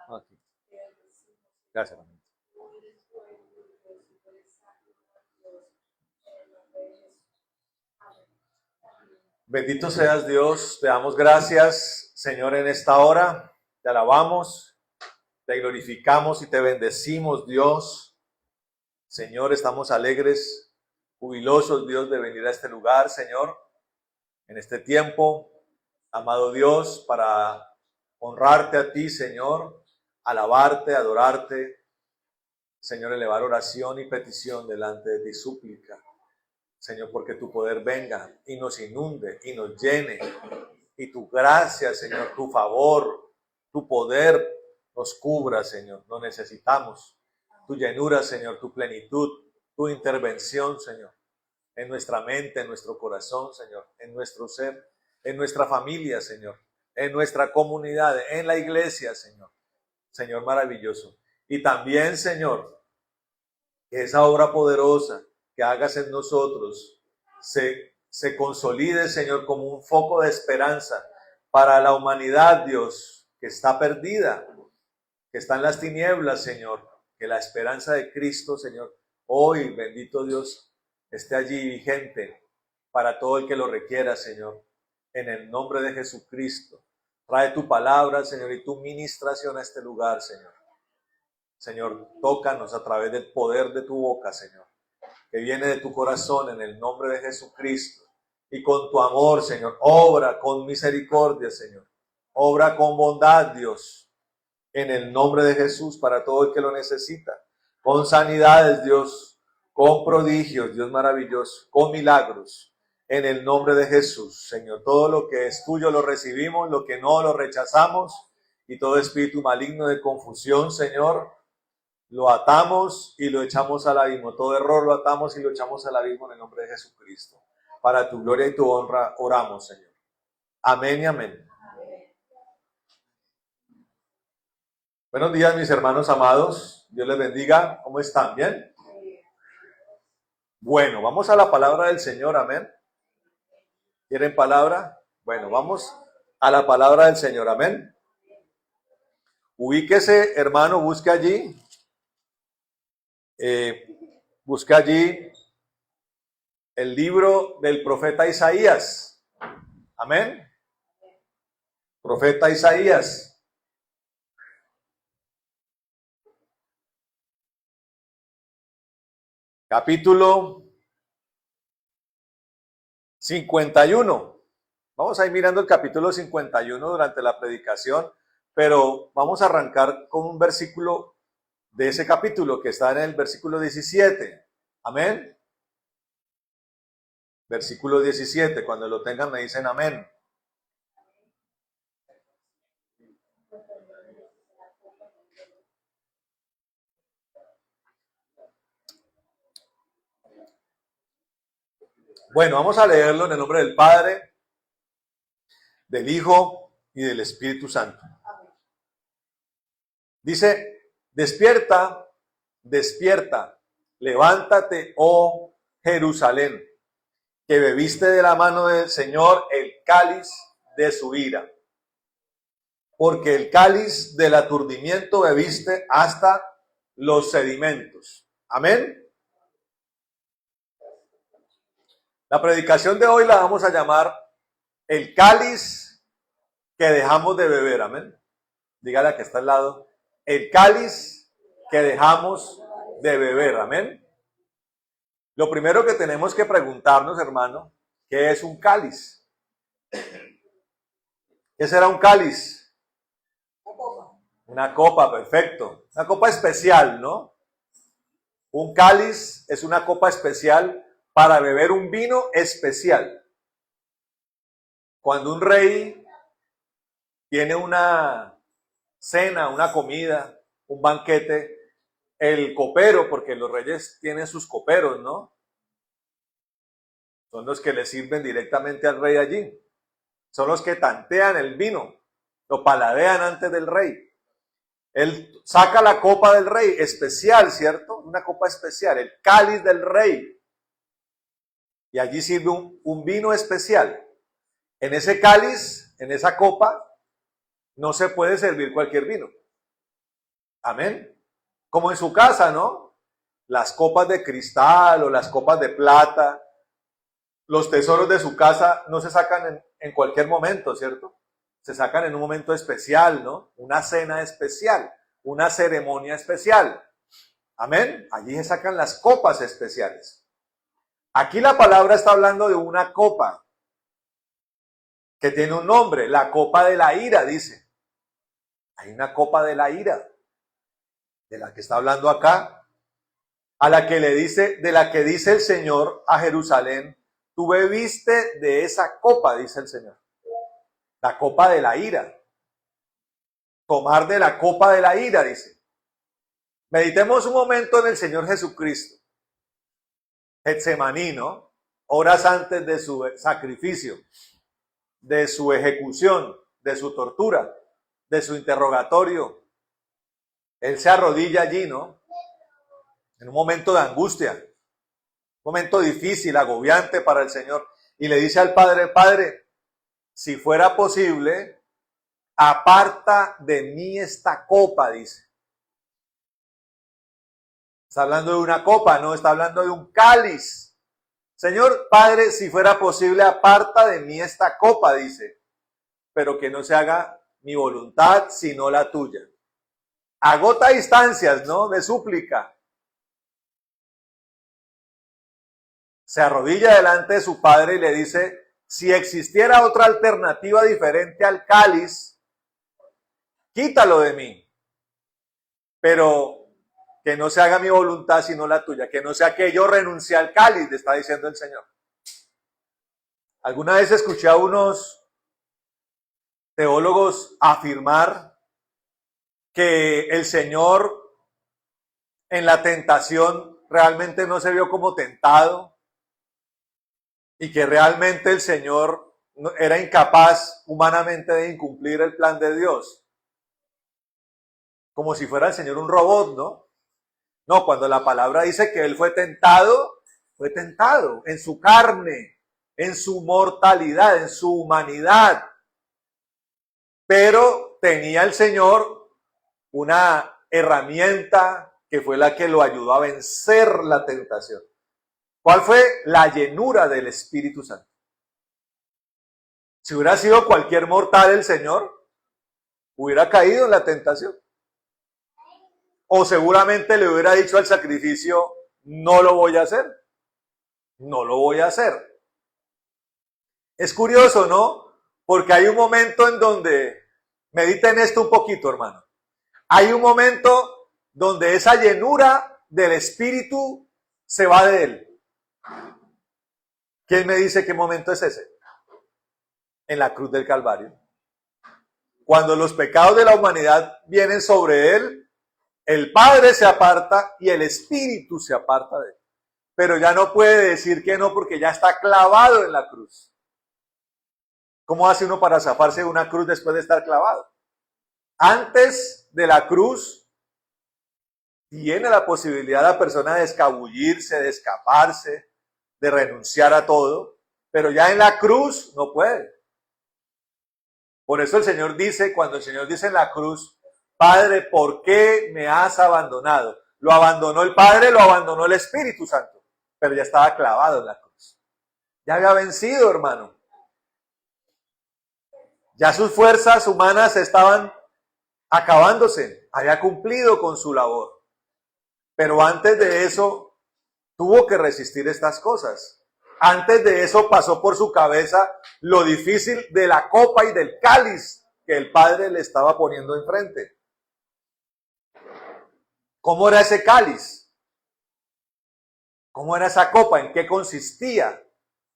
Aquí. Gracias, hermano. Bendito seas Dios, te damos gracias, Señor, en esta hora. Te alabamos, te glorificamos y te bendecimos, Dios. Señor, estamos alegres, jubilosos, Dios, de venir a este lugar, Señor, en este tiempo, amado Dios, para honrarte a ti, Señor, alabarte, adorarte, Señor, elevar oración y petición delante de ti, súplica, Señor, porque tu poder venga y nos inunde y nos llene, y tu gracia, Señor, tu favor, tu poder nos cubra, Señor. Lo necesitamos. Tu llenura, Señor, tu plenitud, tu intervención, Señor, en nuestra mente, en nuestro corazón, Señor, en nuestro ser, en nuestra familia, Señor, en nuestra comunidad, en la iglesia, Señor. Señor maravilloso. Y también, Señor, que esa obra poderosa que hagas en nosotros se consolide, Señor, como un foco de esperanza para la humanidad, Dios, que está perdida, que está en las tinieblas, Señor. Que la esperanza de Cristo, Señor, hoy, bendito Dios, esté allí vigente para todo el que lo requiera, Señor. En el nombre de Jesucristo. Trae tu palabra, Señor, y tu ministración a este lugar, Señor. Señor, tócanos a través del poder de tu boca, Señor, que viene de tu corazón en el nombre de Jesucristo. Y con tu amor, Señor, obra con misericordia, Señor. Obra con bondad, Dios, en el nombre de Jesús para todo el que lo necesita. Con sanidades, Dios, con prodigios, Dios maravilloso, con milagros, en el nombre de Jesús, Señor. Todo lo que es tuyo lo recibimos, lo que no lo rechazamos, y todo espíritu maligno de confusión, Señor, lo atamos y lo echamos al abismo. Todo error lo atamos y lo echamos al abismo en el nombre de Jesucristo. Para tu gloria y tu honra oramos, Señor. Amén y amén. Buenos días, mis hermanos amados. Dios les bendiga. ¿Cómo están? ¿Bien? Bueno, vamos a la palabra del Señor. Amén. ¿Quieren palabra? Bueno, vamos a la palabra del Señor. Amén. Ubíquese, hermano, busque allí. Busque allí el libro del profeta Isaías. Amén. Profeta Isaías. Capítulo 51. Vamos a ir mirando el capítulo 51 durante la predicación, pero vamos a arrancar con un versículo de ese capítulo que está en el versículo 17. Amén. Versículo 17. Cuando lo tengan me dicen amén. Bueno, vamos a leerlo en el nombre del Padre, del Hijo y del Espíritu Santo. Dice, despierta, despierta, levántate, oh Jerusalén, que bebiste de la mano del Señor el cáliz de su ira. Porque el cáliz del aturdimiento bebiste hasta los sedimentos. Amén. La predicación de hoy la vamos a llamar el cáliz que dejamos de beber, amén. Dígale a que está al lado, el cáliz que dejamos de beber, amén. Lo primero que tenemos que preguntarnos, hermano, ¿qué es un cáliz? ¿Qué será un cáliz? Una copa, perfecto. Una copa especial, ¿no? Un cáliz es una copa especial para beber un vino especial. Cuando un rey tiene una cena, una comida, un banquete, el copero, porque los reyes tienen sus coperos, ¿no? Son los que le sirven directamente al rey allí. Son los que tantean el vino, lo paladean antes del rey. Él saca la copa del rey, especial, ¿cierto? Una copa especial, el cáliz del rey. Y allí sirve un vino especial. En ese cáliz, en esa copa, no se puede servir cualquier vino. Amén. Como en su casa, ¿no? Las copas de cristal o las copas de plata, los tesoros de su casa no se sacan en cualquier momento, ¿cierto? Se sacan en un momento especial, ¿no? Una cena especial, una ceremonia especial. Amén. Allí se sacan las copas especiales. Aquí la palabra está hablando de una copa que tiene un nombre, la copa de la ira, dice. Hay una copa de la ira, de la que está hablando acá, a la que le dice, de la que dice el Señor a Jerusalén, tú bebiste de esa copa, dice el Señor. La copa de la ira. Tomar de la copa de la ira, dice. Meditemos un momento en el Señor Jesucristo. Getsemaní, ¿no? Horas antes de su sacrificio, de su ejecución, de su tortura, de su interrogatorio. Él se arrodilla allí, ¿no? En un momento de angustia, un momento difícil, agobiante para el Señor. Y le dice al Padre, Padre, si fuera posible, aparta de mí esta copa, dice. Está hablando de una copa, no está hablando de un cáliz. Señor, Padre, si fuera posible, aparta de mí esta copa, dice. Pero que no se haga mi voluntad, sino la tuya. Agota instancias, ¿no? De súplica. Se arrodilla delante de su Padre y le dice, si existiera otra alternativa diferente al cáliz, quítalo de mí. Pero que no se haga mi voluntad sino la tuya, que no sea que yo renuncie al cáliz, le está diciendo el Señor. Alguna vez escuché a unos teólogos afirmar que el Señor en la tentación realmente no se vio como tentado y que realmente el Señor era incapaz humanamente de incumplir el plan de Dios. Como si fuera el Señor un robot, ¿no? No, cuando la palabra dice que Él fue tentado en su carne, en su mortalidad, en su humanidad. Pero tenía el Señor una herramienta que fue la que lo ayudó a vencer la tentación. ¿Cuál fue? La llenura del Espíritu Santo. Si hubiera sido cualquier mortal el Señor, hubiera caído en la tentación. O seguramente le hubiera dicho al sacrificio, no lo voy a hacer. No lo voy a hacer. Es curioso, ¿no? Porque hay un momento en donde, mediten esto un poquito, hermano. Hay un momento donde esa llenura del Espíritu se va de él. ¿Quién me dice qué momento es ese? En la cruz del Calvario. Cuando los pecados de la humanidad vienen sobre él, el Padre se aparta y el Espíritu se aparta de él. Pero ya no puede decir que no porque ya está clavado en la cruz. ¿Cómo hace uno para zafarse de una cruz después de estar clavado? Antes de la cruz tiene la posibilidad la persona de escabullirse, de escaparse, de renunciar a todo, pero ya en la cruz no puede. Por eso el Señor dice, cuando el Señor dice en la cruz, Padre, ¿por qué me has abandonado? Lo abandonó el Padre, lo abandonó el Espíritu Santo, pero ya estaba clavado en la cruz. Ya había vencido, hermano. Ya sus fuerzas humanas estaban acabándose, había cumplido con su labor. Pero antes de eso, tuvo que resistir estas cosas. Antes de eso pasó por su cabeza lo difícil de la copa y del cáliz que el Padre le estaba poniendo enfrente. ¿Cómo era ese cáliz? ¿Cómo era esa copa? ¿En qué consistía?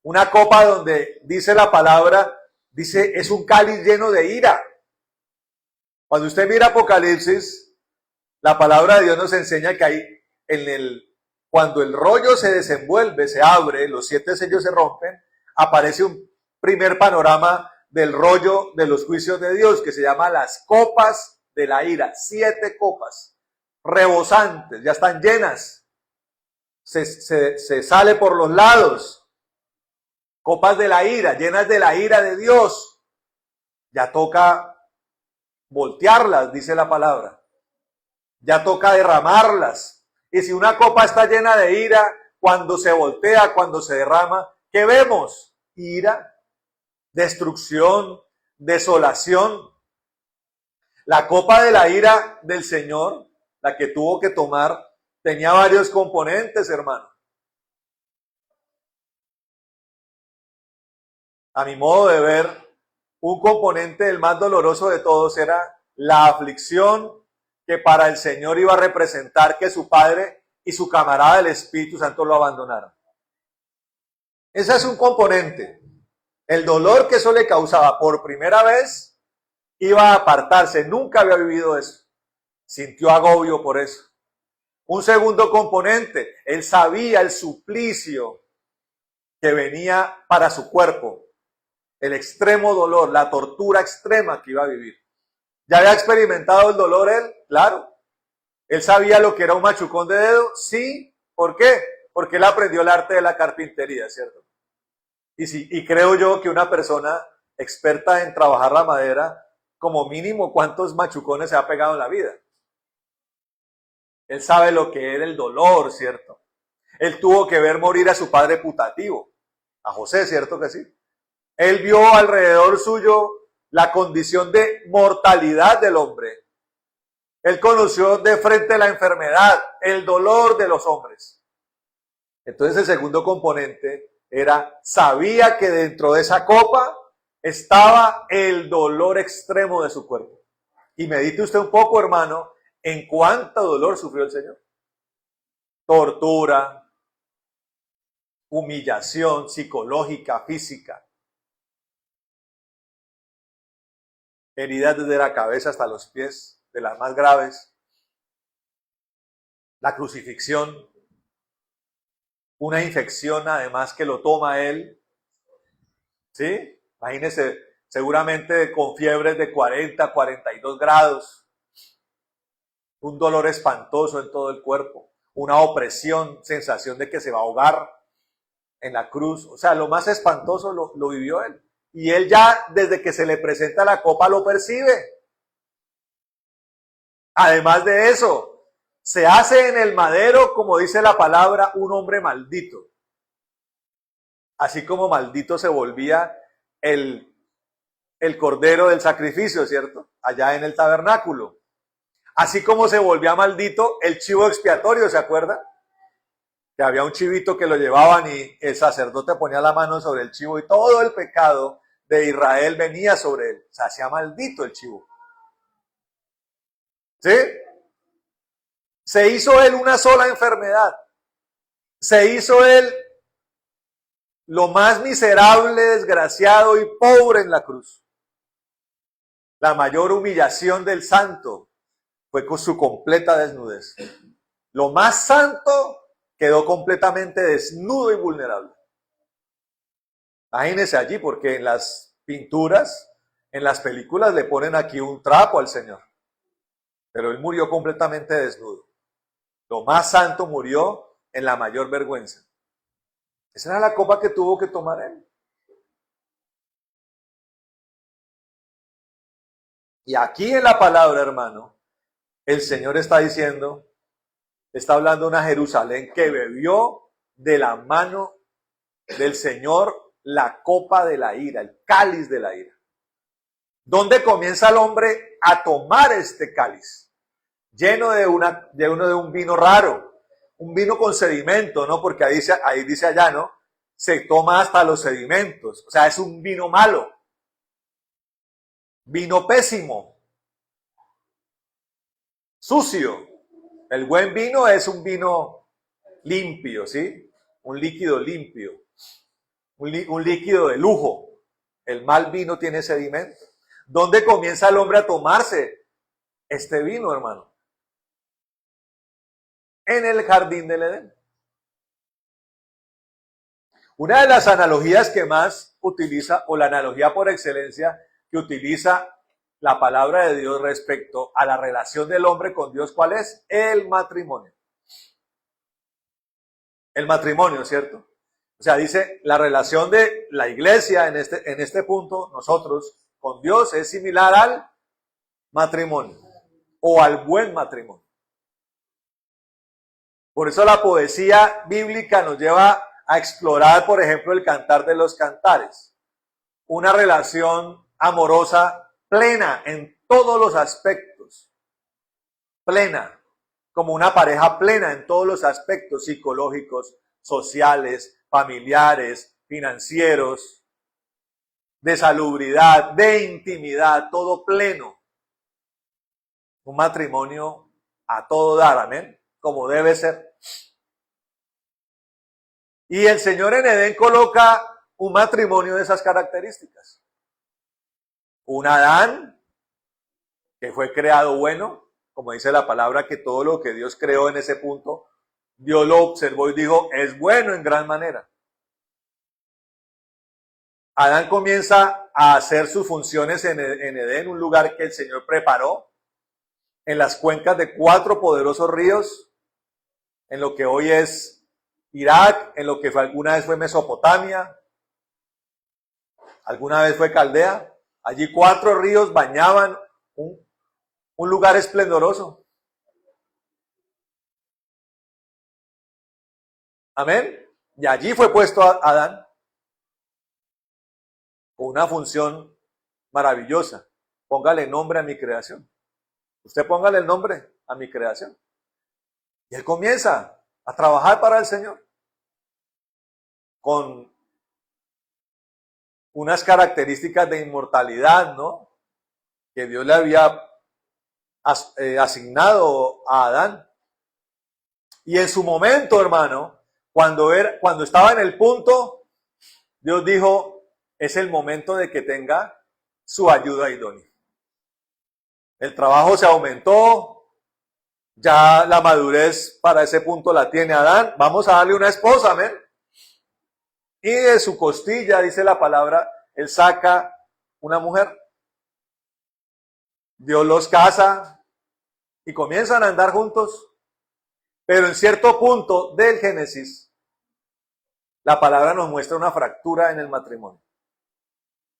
Una copa donde dice la palabra, dice, es un cáliz lleno de ira. Cuando usted mira Apocalipsis, la palabra de Dios nos enseña que hay cuando el rollo se desenvuelve, se abre, los 7 sellos se rompen, aparece un primer panorama del rollo de los juicios de Dios que se llama las copas de la ira. 7 copas rebosantes, ya están llenas. Se sale por los lados. Copas de la ira, llenas de la ira de Dios. Ya toca voltearlas, dice la palabra. Ya toca derramarlas. Y si una copa está llena de ira, cuando se voltea, cuando se derrama, ¿qué vemos? Ira, destrucción, desolación. La copa de la ira del Señor, la que tuvo que tomar, tenía varios componentes, hermano. A mi modo de ver, un componente, el más doloroso de todos, era la aflicción que para el Señor iba a representar que su Padre y su camarada del Espíritu Santo lo abandonaron. Ese es un componente. El dolor que eso le causaba por primera vez iba a apartarse. Nunca había vivido eso. Sintió agobio por eso. Un segundo componente, él sabía el suplicio que venía para su cuerpo. El extremo dolor, la tortura extrema que iba a vivir. ¿Ya había experimentado el dolor él? Claro. ¿Él sabía lo que era un machucón de dedo? Sí. ¿Por qué? Porque él aprendió el arte de la carpintería, ¿cierto? Y creo yo que una persona experta en trabajar la madera, como mínimo, ¿cuántos machucones se ha pegado en la vida? Él sabe lo que era el dolor, ¿cierto? Él tuvo que ver morir a su padre putativo, a José, ¿cierto que sí? Él vio alrededor suyo la condición de mortalidad del hombre. Él conoció de frente la enfermedad, el dolor de los hombres. Entonces el segundo componente era, sabía que dentro de esa copa estaba el dolor extremo de su cuerpo. Y medite usted un poco, hermano, en cuánto dolor sufrió el Señor. Tortura, humillación psicológica, física. Heridas desde la cabeza hasta los pies, de las más graves. La crucifixión. Una infección además que lo toma él. ¿Sí? Imagínese, seguramente con fiebres de 40, 42 grados. Un dolor espantoso en todo el cuerpo. Una opresión, sensación de que se va a ahogar en la cruz. O sea, lo más espantoso lo vivió él. Y él ya, desde que se le presenta la copa, lo percibe. Además de eso, se hace en el madero, como dice la palabra, un hombre maldito. Así como maldito se volvía el cordero del sacrificio, ¿cierto? Allá en el tabernáculo. Así como se volvía maldito el chivo expiatorio, ¿se acuerda? Que había un chivito que lo llevaban y el sacerdote ponía la mano sobre el chivo y todo el pecado de Israel venía sobre él. Se hacía maldito el chivo. ¿Sí? Se hizo él una sola enfermedad. Se hizo él lo más miserable, desgraciado y pobre en la cruz. La mayor humillación del santo fue con su completa desnudez. Lo más santo quedó completamente desnudo y vulnerable. Imagínense allí, porque en las pinturas, en las películas le ponen aquí un trapo al Señor. Pero él murió completamente desnudo. Lo más santo murió en la mayor vergüenza. Esa era la copa que tuvo que tomar él. Y aquí en la palabra, hermano, el Señor está diciendo, está hablando de una Jerusalén que bebió de la mano del Señor la copa de la ira, el cáliz de la ira. ¿Dónde comienza el hombre a tomar este cáliz? Lleno de un vino raro, un vino con sedimento, ¿no? Porque ahí dice allá, ¿no? Se toma hasta los sedimentos. O sea, es un vino malo. Vino pésimo. Sucio. El buen vino es un vino limpio, ¿sí? Un líquido limpio. Un líquido de lujo. El mal vino tiene sedimento. ¿Dónde comienza el hombre a tomarse este vino, hermano? En el jardín del Edén. Una de las analogías que más utiliza, o la analogía por excelencia que utiliza la palabra de Dios respecto a la relación del hombre con Dios, ¿cuál es? El matrimonio. El matrimonio, ¿cierto? O sea, dice, la relación de la iglesia en este punto, nosotros, con Dios, es similar al matrimonio, o al buen matrimonio. Por eso la poesía bíblica nos lleva a explorar, por ejemplo, el Cantar de los Cantares. Una relación amorosa plena en todos los aspectos. Plena, como una pareja plena en todos los aspectos psicológicos, sociales, familiares, financieros, de salubridad, de intimidad, todo pleno. Un matrimonio a todo dar, amén, como debe ser. Y el Señor en Edén coloca un matrimonio de esas características. Un Adán que fue creado bueno, como dice la palabra, que todo lo que Dios creó en ese punto, Dios lo observó y dijo, es bueno en gran manera. Adán comienza a hacer sus funciones en Edén, un lugar que el Señor preparó, en las cuencas de 4 poderosos ríos, en lo que hoy es Irak, en lo que alguna vez fue Mesopotamia, alguna vez fue Caldea. Allí 4 ríos bañaban un lugar esplendoroso. Amén. Y allí fue puesto Adán con una función maravillosa. Póngale nombre a mi creación. Usted póngale el nombre a mi creación. Y él comienza a trabajar para el Señor con unas características de inmortalidad, ¿no? Que Dios le había asignado a Adán. Y en su momento, hermano, cuando estaba en el punto, Dios dijo, es el momento de que tenga su ayuda idónea. El trabajo se aumentó, ya la madurez para ese punto la tiene Adán, vamos a darle una esposa, amén. Y de su costilla, dice la palabra, él saca una mujer. Dios los casa y comienzan a andar juntos. Pero en cierto punto del Génesis, la palabra nos muestra una fractura en el matrimonio.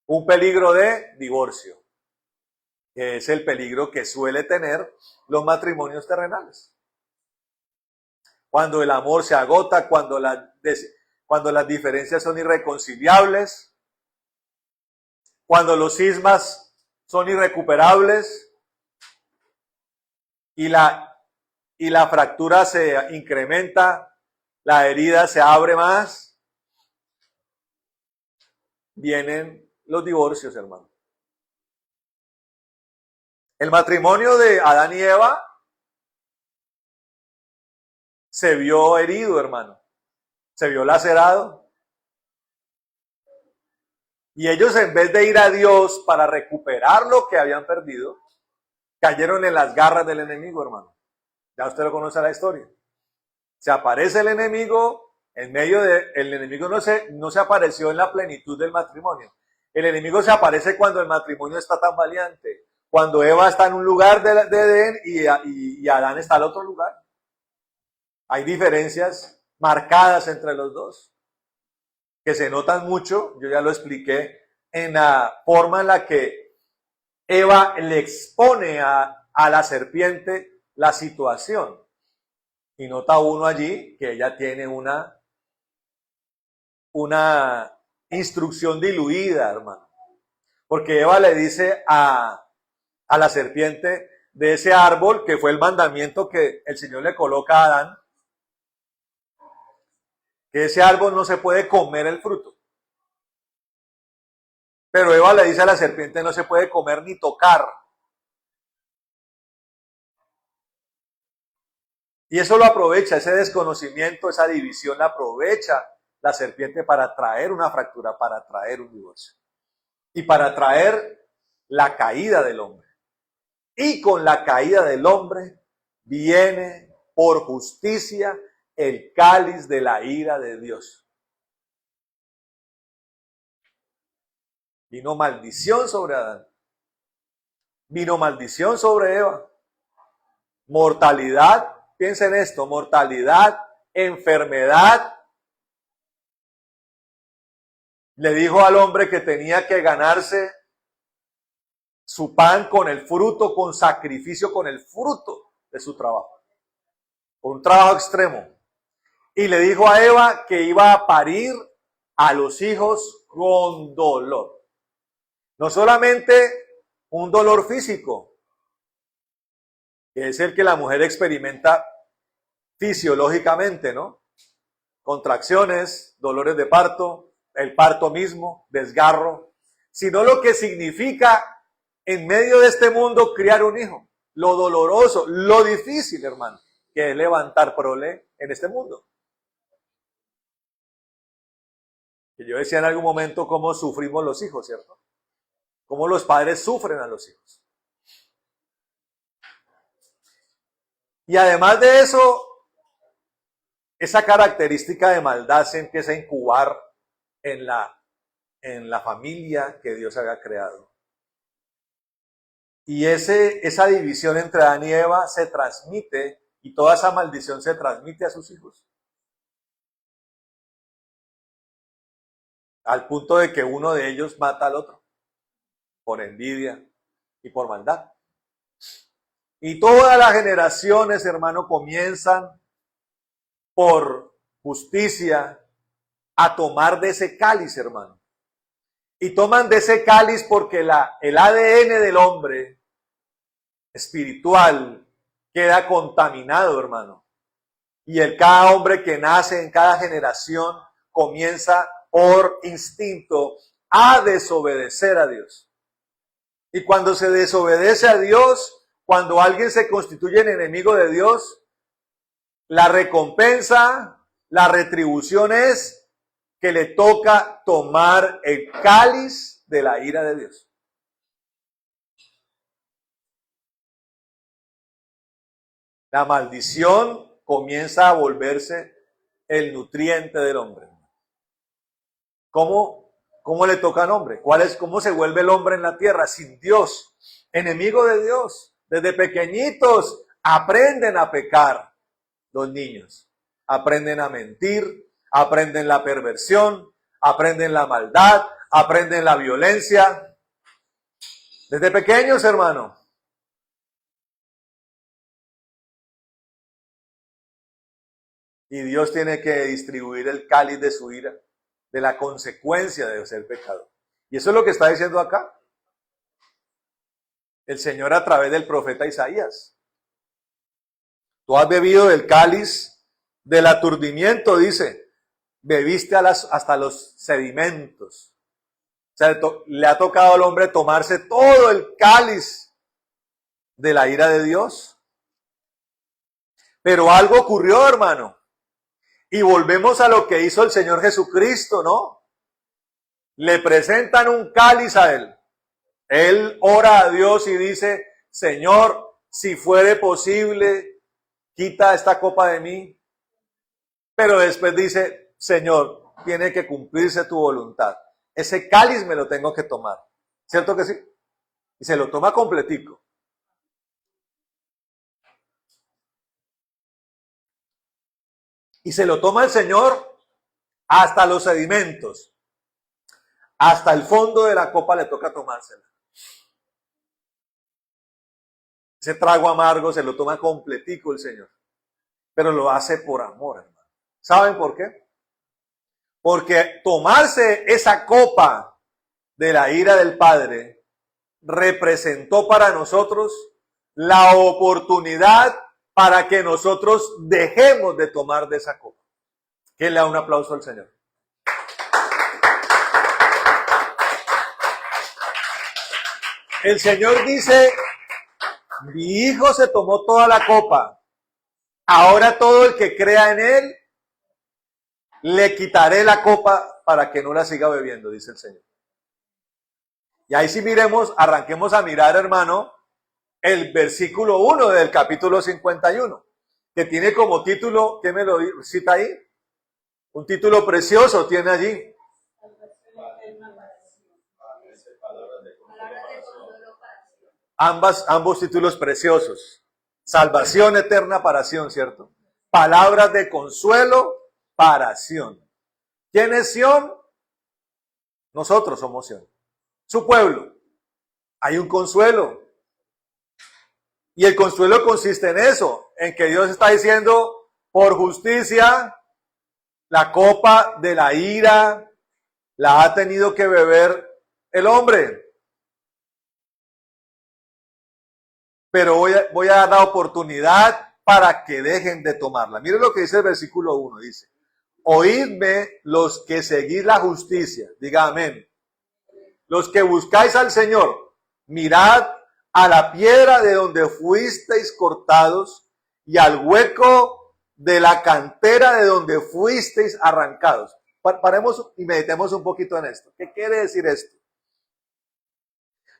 Un peligro de divorcio, que es el peligro que suele tener los matrimonios terrenales. Cuando el amor se agota, cuando las diferencias son irreconciliables, cuando los cismas son irrecuperables y la fractura se incrementa, la herida se abre más, vienen los divorcios, hermano. El matrimonio de Adán y Eva se vio herido, hermano. Se vio lacerado. Y ellos, en vez de ir a Dios para recuperar lo que habían perdido, cayeron en las garras del enemigo, hermano. Ya usted lo conoce la historia. Se aparece el enemigo, el enemigo no se apareció en la plenitud del matrimonio. El enemigo se aparece cuando el matrimonio está tan valiente. Cuando Eva está en un lugar de Edén y Adán está al otro lugar. Hay diferencias marcadas entre los dos, que se notan mucho, yo ya lo expliqué, en la forma en la que Eva le expone a la serpiente la situación. Y nota uno allí que ella tiene una instrucción diluida, hermano. Porque Eva le dice a la serpiente de ese árbol, que fue el mandamiento que el Señor le coloca a Adán, que ese árbol no se puede comer el fruto. Pero Eva le dice a la serpiente, no se puede comer ni tocar. Y eso lo aprovecha, ese desconocimiento, esa división la aprovecha la serpiente para traer una fractura, para traer un divorcio. Y para traer la caída del hombre. Y con la caída del hombre viene por justicia el cáliz de la ira de Dios. Vino maldición sobre Adán. Vino maldición sobre Eva. Mortalidad, piensen esto, mortalidad, enfermedad. Le dijo al hombre que tenía que ganarse su pan con el fruto, con sacrificio, con el fruto de su trabajo. Un trabajo extremo. Y le dijo a Eva que iba a parir a los hijos con dolor. No solamente un dolor físico, que es el que la mujer experimenta fisiológicamente, ¿no? Contracciones, dolores de parto, el parto mismo, desgarro, sino lo que significa en medio de este mundo criar un hijo. Lo doloroso, lo difícil, hermano, que es levantar prole en este mundo. Que yo decía en algún momento cómo sufrimos los hijos, ¿cierto? Cómo los padres sufren a los hijos. Y además de eso, esa característica de maldad se empieza a incubar en la familia que Dios había creado. Y esa división entre Adán y Eva se transmite, y toda esa maldición se transmite a sus hijos. Al punto de que uno de ellos mata al otro, por envidia y por maldad. Y todas las generaciones, hermano, comienzan por justicia a tomar de ese cáliz, hermano. Y toman de ese cáliz porque el ADN del hombre espiritual queda contaminado, hermano. Y cada hombre que nace en cada generación comienza por instinto a desobedecer a Dios. Y cuando se desobedece a Dios, cuando alguien se constituye en enemigo de Dios, la recompensa, la retribución es que le toca tomar el cáliz de la ira de Dios. La maldición comienza a volverse el nutriente del hombre. ¿Cómo le toca al hombre? ¿Cómo se vuelve el hombre en la tierra? Sin Dios, enemigo de Dios. Desde pequeñitos aprenden a pecar los niños. Aprenden a mentir, aprenden la perversión, aprenden la maldad, aprenden la violencia. Desde pequeños, hermano. Y Dios tiene que distribuir el cáliz de su ira, de la consecuencia de ser pecador. Y eso es lo que está diciendo acá el Señor a través del profeta Isaías. Tú has bebido del cáliz del aturdimiento, dice. Bebiste hasta los sedimentos. O sea, le ha tocado al hombre tomarse todo el cáliz de la ira de Dios. Pero algo ocurrió, hermano. Y volvemos a lo que hizo el Señor Jesucristo, ¿no? Le presentan un cáliz a Él. Él ora a Dios y dice, Señor, si fuere posible, quita esta copa de mí. Pero después dice, Señor, tiene que cumplirse tu voluntad. Ese cáliz me lo tengo que tomar. ¿Cierto que sí? Y se lo toma completico. Y se lo toma el Señor hasta los sedimentos. Hasta el fondo de la copa le toca tomársela. Ese trago amargo se lo toma completico el Señor. Pero lo hace por amor, hermano. ¿Saben por qué? Porque tomarse esa copa de la ira del Padre representó para nosotros la oportunidad para que nosotros dejemos de tomar de esa copa. ¿Quién le da un aplauso al Señor? El Señor dice, mi hijo se tomó toda la copa, ahora todo el que crea en él, le quitaré la copa para que no la siga bebiendo, dice el Señor. Y ahí sí miremos, arranquemos a mirar, hermano, el versículo 1 del capítulo 51, que tiene como título, ¿qué me lo cita ahí? Un título precioso tiene allí. Ambos títulos preciosos. Salvación eterna para Sión, ¿cierto? Palabras de consuelo para Sión. ¿Quién es Sión? Nosotros somos Sión. Su pueblo. Hay un consuelo. Y el consuelo consiste en eso, en que Dios está diciendo, por justicia, la copa de la ira la ha tenido que beber el hombre. Pero voy a dar la oportunidad para que dejen de tomarla. Miren lo que dice el versículo 1, dice, oídme los que seguís la justicia, diga amén. Los que buscáis al Señor, mirad a la piedra de donde fuisteis cortados y al hueco de la cantera de donde fuisteis arrancados. Paremos y meditemos un poquito en esto. ¿Qué quiere decir esto?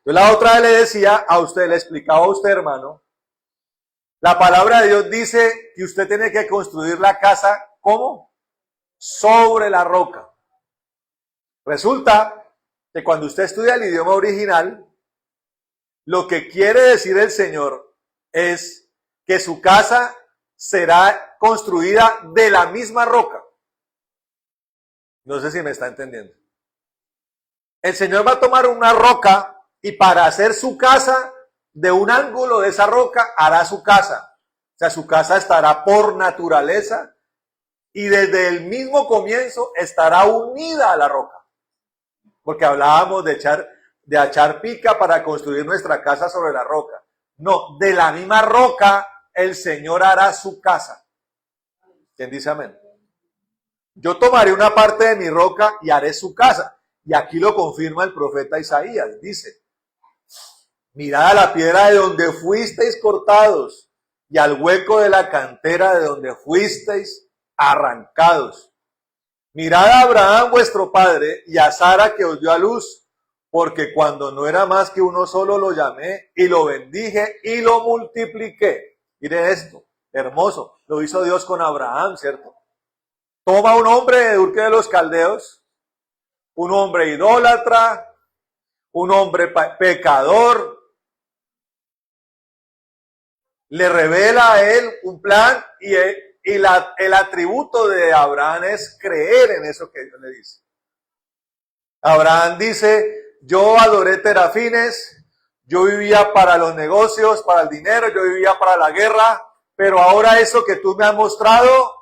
Yo la otra vez le decía a usted, le explicaba a usted, hermano, la palabra de Dios dice que usted tiene que construir la casa, ¿cómo? Sobre la roca. Resulta que cuando usted estudia el idioma original, lo que quiere decir el Señor es que su casa será construida de la misma roca. No sé si me está entendiendo. El Señor va a tomar una roca y para hacer su casa, de un ángulo de esa roca, hará su casa. O sea, su casa estará por naturaleza y desde el mismo comienzo estará unida a la roca. Porque hablábamos de echar pica para construir nuestra casa sobre la roca. No, de la misma roca el Señor hará su casa. ¿Quién dice amén? Yo tomaré una parte de mi roca y haré su casa. Y aquí lo confirma el profeta Isaías. Dice, mirad a la piedra de donde fuisteis cortados y al hueco de la cantera de donde fuisteis arrancados. Mirad a Abraham vuestro padre y a Sara que os dio a luz, porque cuando no era más que uno solo lo llamé y lo bendije y lo multipliqué. Mire esto, hermoso, lo hizo Dios con Abraham, ¿cierto? Toma un hombre de Ur de los Caldeos, un hombre idólatra, un hombre pecador, le revela a él un plan y el atributo de Abraham es creer en eso que Dios le dice. Abraham dice, yo adoré terafines, yo vivía para los negocios, para el dinero, yo vivía para la guerra, pero ahora eso que tú me has mostrado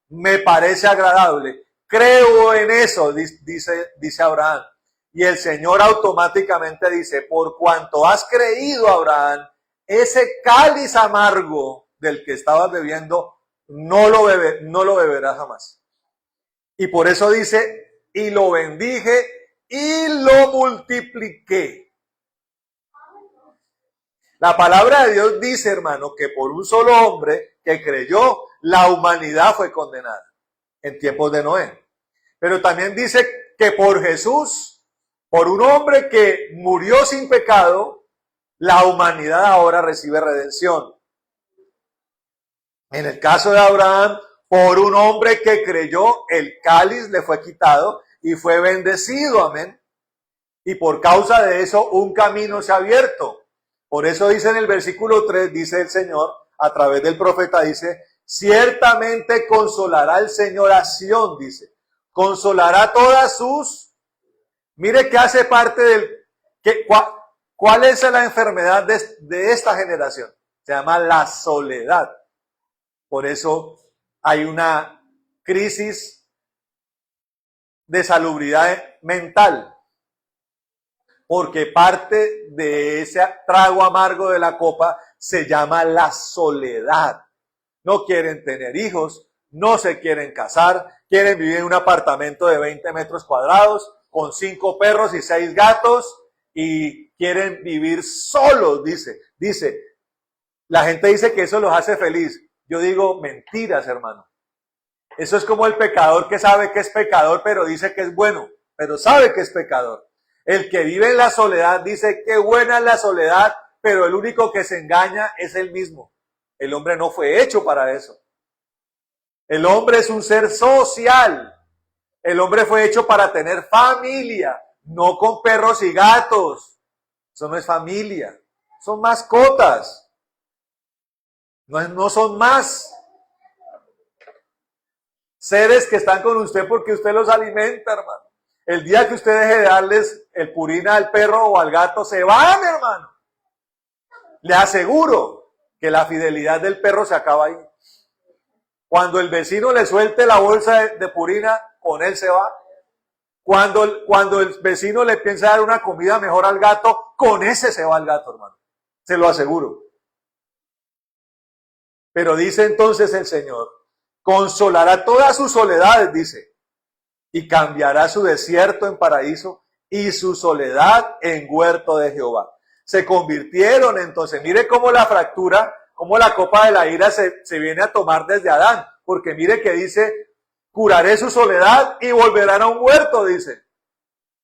me parece agradable. Creo en eso, dice Abraham. Y el Señor automáticamente dice, por cuanto has creído, Abraham, ese cáliz amargo del que estabas bebiendo, no lo beberás jamás. Y por eso dice, y lo bendije y lo multipliqué. La palabra de Dios dice, hermano, que por un solo hombre que creyó, la humanidad fue condenada en tiempos de Noé. Pero también dice que por Jesús, por un hombre que murió sin pecado, la humanidad ahora recibe redención. En el caso de Abraham, por un hombre que creyó, el cáliz le fue quitado y fue bendecido, amén. Y por causa de eso, un camino se ha abierto. Por eso dice en el versículo 3, dice el Señor, a través del profeta, dice, ciertamente consolará el Señor a Sión, dice. Consolará todas sus... Mire que hace parte del... ¿Cuál es la enfermedad de esta generación? Se llama la soledad. Por eso hay una crisis de salubridad mental. porque parte de ese trago amargo de la copa se llama la soledad. No quieren tener hijos, no se quieren casar, quieren vivir en un apartamento de 20 metros cuadrados con 5 perros y 6 gatos y quieren vivir solos, dice. La gente dice que eso los hace feliz. Yo digo mentiras, hermano. Eso es como el pecador que sabe que es pecador, pero dice que es bueno, pero sabe que es pecador. El que vive en la soledad dice que buena es la soledad, pero el único que se engaña es él mismo. El hombre no fue hecho para eso. El hombre es un ser social. El hombre fue hecho para tener familia, no con perros y gatos. Eso no es familia, son mascotas. No son más seres que están con usted porque usted los alimenta, hermano. El día que usted deje de darles el purina al perro o al gato, se van, hermano. Le aseguro que la fidelidad del perro se acaba ahí. Cuando el vecino le suelte la bolsa de purina, con él se va. Cuando el vecino le piensa dar una comida mejor al gato, con ese se va el gato, hermano. Se lo aseguro. Pero dice entonces el Señor, consolará todas sus soledades, dice, y cambiará su desierto en paraíso y su soledad en huerto de Jehová. Se convirtieron entonces, mire cómo la fractura, cómo la copa de la ira se viene a tomar desde Adán, porque mire que dice, curaré su soledad y volverán a un huerto, dice.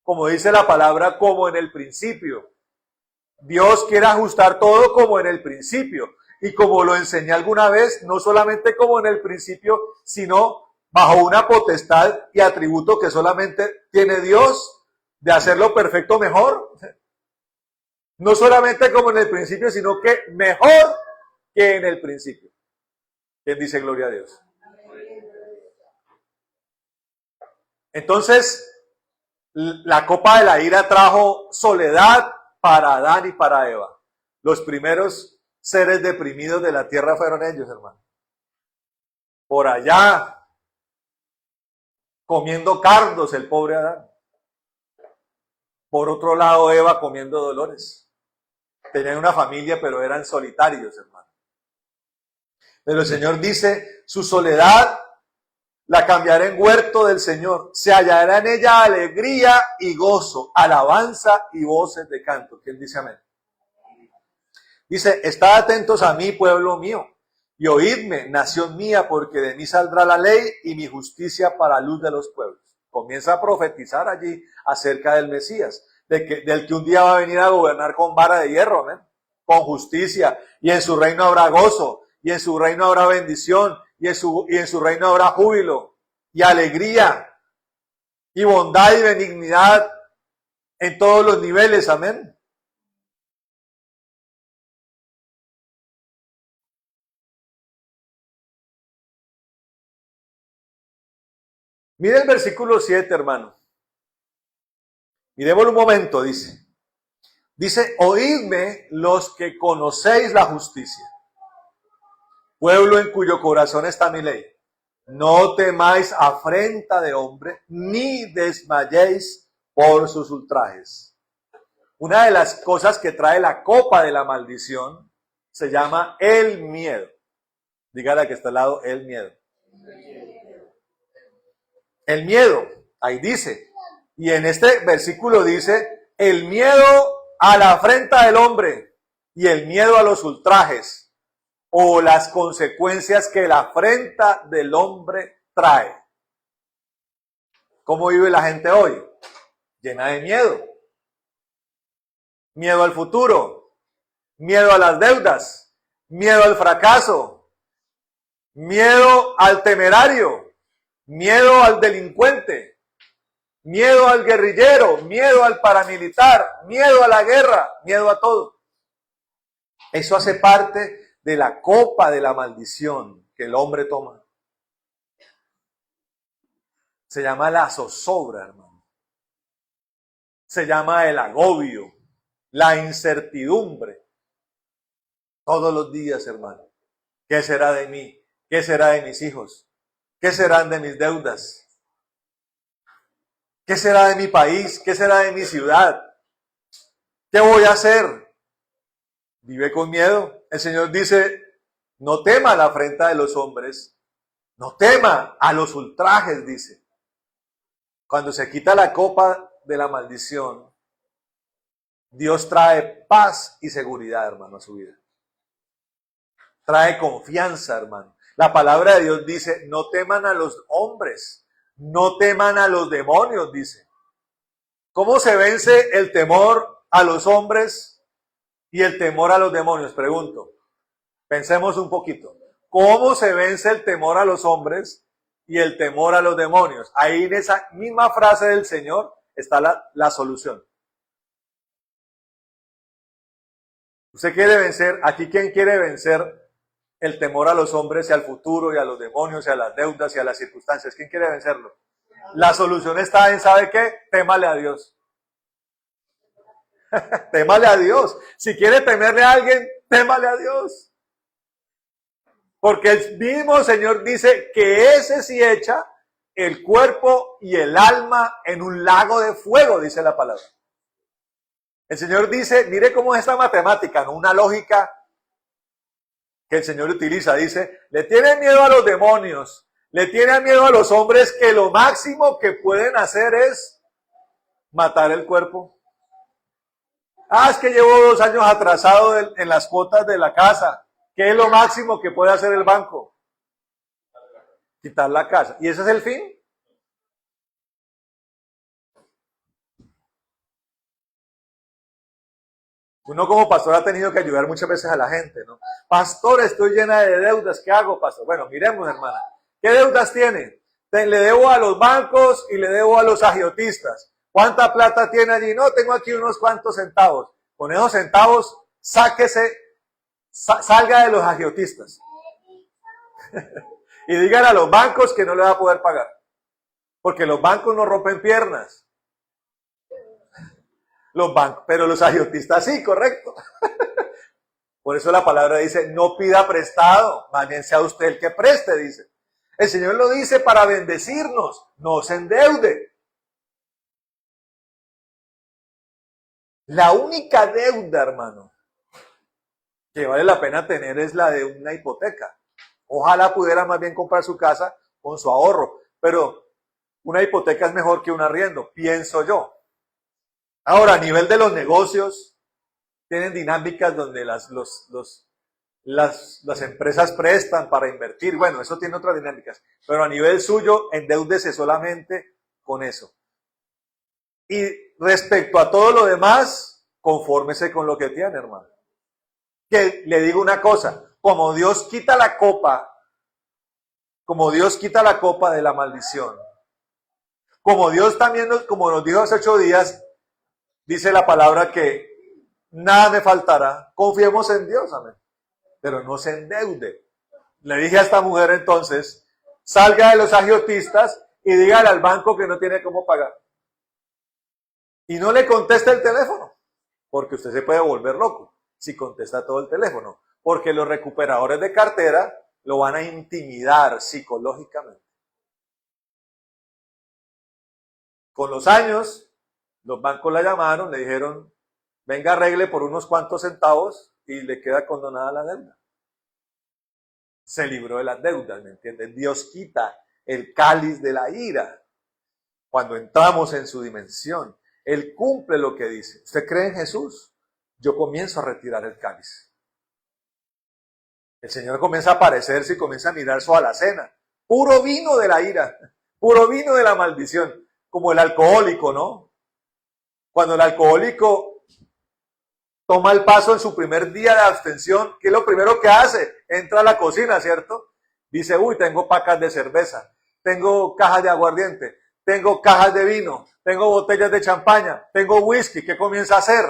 Como dice la palabra, como en el principio. Dios quiere ajustar todo como en el principio. Y como lo enseñé alguna vez, no solamente como en el principio, sino bajo una potestad y atributo que solamente tiene Dios de hacerlo perfecto mejor. No solamente como en el principio, sino que mejor que en el principio. ¿Quién dice gloria a Dios? Entonces, la copa de la ira trajo soledad para Adán y para Eva. Los primeros seres deprimidos de la tierra fueron ellos, hermano. Por allá, comiendo cardos el pobre Adán. Por otro lado, Eva comiendo dolores. Tenían una familia, pero eran solitarios, hermano. Pero el Señor dice, su soledad la cambiará en huerto del Señor. Se hallará en ella alegría y gozo, alabanza y voces de canto. ¿Quién dice amén? Dice, estad atentos a mí, pueblo mío, y oídme, nación mía, porque de mí saldrá la ley y mi justicia para luz de los pueblos. Comienza a profetizar allí acerca del Mesías, del que un día va a venir a gobernar con vara de hierro, ¿ven? Con justicia, y en su reino habrá gozo, y en su reino habrá bendición, y en su reino habrá júbilo, y alegría, y bondad y benignidad en todos los niveles, amén. Mire el versículo 7, hermano. Miremoslo un momento, dice. Dice, oídme los que conocéis la justicia, pueblo en cuyo corazón está mi ley. No temáis afrenta de hombre, ni desmayéis por sus ultrajes. Una de las cosas que trae la copa de la maldición se llama el miedo. Dígale a que está al lado, el miedo. El miedo, ahí dice, y en este versículo dice, el miedo a la afrenta del hombre y el miedo a los ultrajes o las consecuencias que la afrenta del hombre trae. ¿Cómo vive la gente hoy? Llena de miedo. Miedo al futuro, miedo a las deudas, miedo al fracaso, miedo al temerario, miedo al delincuente, miedo al guerrillero, miedo al paramilitar, miedo a la guerra, miedo a todo. Eso hace parte de la copa de la maldición que el hombre toma. Se llama la zozobra, hermano. Se llama el agobio, la incertidumbre. Todos los días, hermano. ¿Qué será de mí? ¿Qué será de mis hijos? ¿Qué serán de mis deudas? ¿Qué será de mi país? ¿Qué será de mi ciudad? ¿Qué voy a hacer? Vive con miedo. El Señor dice, no tema la afrenta de los hombres, no tema a los ultrajes, dice. Cuando se quita la copa de la maldición, Dios trae paz y seguridad, hermano, a su vida. Trae confianza, hermano. La palabra de Dios dice, no teman a los hombres, no teman a los demonios, dice. ¿Cómo se vence el temor a los hombres y el temor a los demonios? Pregunto. Pensemos un poquito. ¿Cómo se vence el temor a los hombres y el temor a los demonios? Ahí en esa misma frase del Señor está la solución. Usted quiere vencer, aquí ¿quién quiere vencer el temor a los hombres y al futuro y a los demonios y a las deudas y a las circunstancias? ¿Quién quiere vencerlo? La solución está en, ¿sabe qué? Témale a Dios. Témale a Dios. Si quiere temerle a alguien, témale a Dios. Porque el mismo Señor dice que ese sí echa el cuerpo y el alma en un lago de fuego, dice la palabra. El Señor dice, mire cómo es esta matemática, ¿no? Una lógica que el Señor utiliza. Dice, le tiene miedo a los demonios, le tiene miedo a los hombres que lo máximo que pueden hacer es matar el cuerpo. Ah, es que llevo 2 años atrasado en las cuotas de la casa. ¿Qué es lo máximo que puede hacer el banco? Quitar la casa. ¿Y ese es el fin? Uno como pastor ha tenido que ayudar muchas veces a la gente, ¿no? Pastor, estoy llena de deudas. ¿Qué hago, pastor? Bueno, miremos, hermana. ¿Qué deudas tiene? Le debo a los bancos y le debo a los agiotistas. ¿Cuánta plata tiene allí? No, tengo aquí unos cuantos centavos. Con esos centavos, salga de los agiotistas. Y dígale a los bancos que no le va a poder pagar. Porque los bancos no rompen piernas. Los bancos, pero los agiotistas sí, correcto. Por eso la palabra dice, no pida prestado, más bien sea usted el que preste, dice. El Señor lo dice para bendecirnos, no se endeude. La única deuda, hermano, que vale la pena tener es la de una hipoteca. Ojalá pudiera más bien comprar su casa con su ahorro, pero una hipoteca es mejor que un arriendo, pienso yo. Ahora, a nivel de los negocios, tienen dinámicas donde las empresas prestan para invertir. Bueno, eso tiene otras dinámicas. Pero a nivel suyo, endeúdese solamente con eso. Y respecto a todo lo demás, confórmese con lo que tiene, hermano. Que le digo una cosa, como Dios quita la copa de la maldición, como Dios también, como nos dijo hace 8 días, dice la palabra que nada me faltará. Confiemos en Dios, amén. Pero no se endeude. Le dije a esta mujer entonces, salga de los agiotistas y dígale al banco que no tiene cómo pagar. Y no le conteste el teléfono, porque usted se puede volver loco si contesta todo el teléfono. Porque los recuperadores de cartera lo van a intimidar psicológicamente. Con los años, los bancos la llamaron, le dijeron, venga, arregle por unos cuantos centavos y le queda condonada la deuda. Se libró de las deudas, ¿me entienden? Dios quita el cáliz de la ira cuando entramos en su dimensión. Él cumple lo que dice. ¿Usted cree en Jesús? Yo comienzo a retirar el cáliz. El Señor comienza a aparecerse y comienza a mirar su alacena. Puro vino de la ira, puro vino de la maldición, como el alcohólico, ¿no? Cuando el alcohólico toma el paso en su primer día de abstención, ¿qué es lo primero que hace? Entra a la cocina, ¿cierto? Dice, uy, tengo pacas de cerveza, tengo cajas de aguardiente, tengo cajas de vino, tengo botellas de champaña, tengo whisky. ¿Qué comienza a hacer?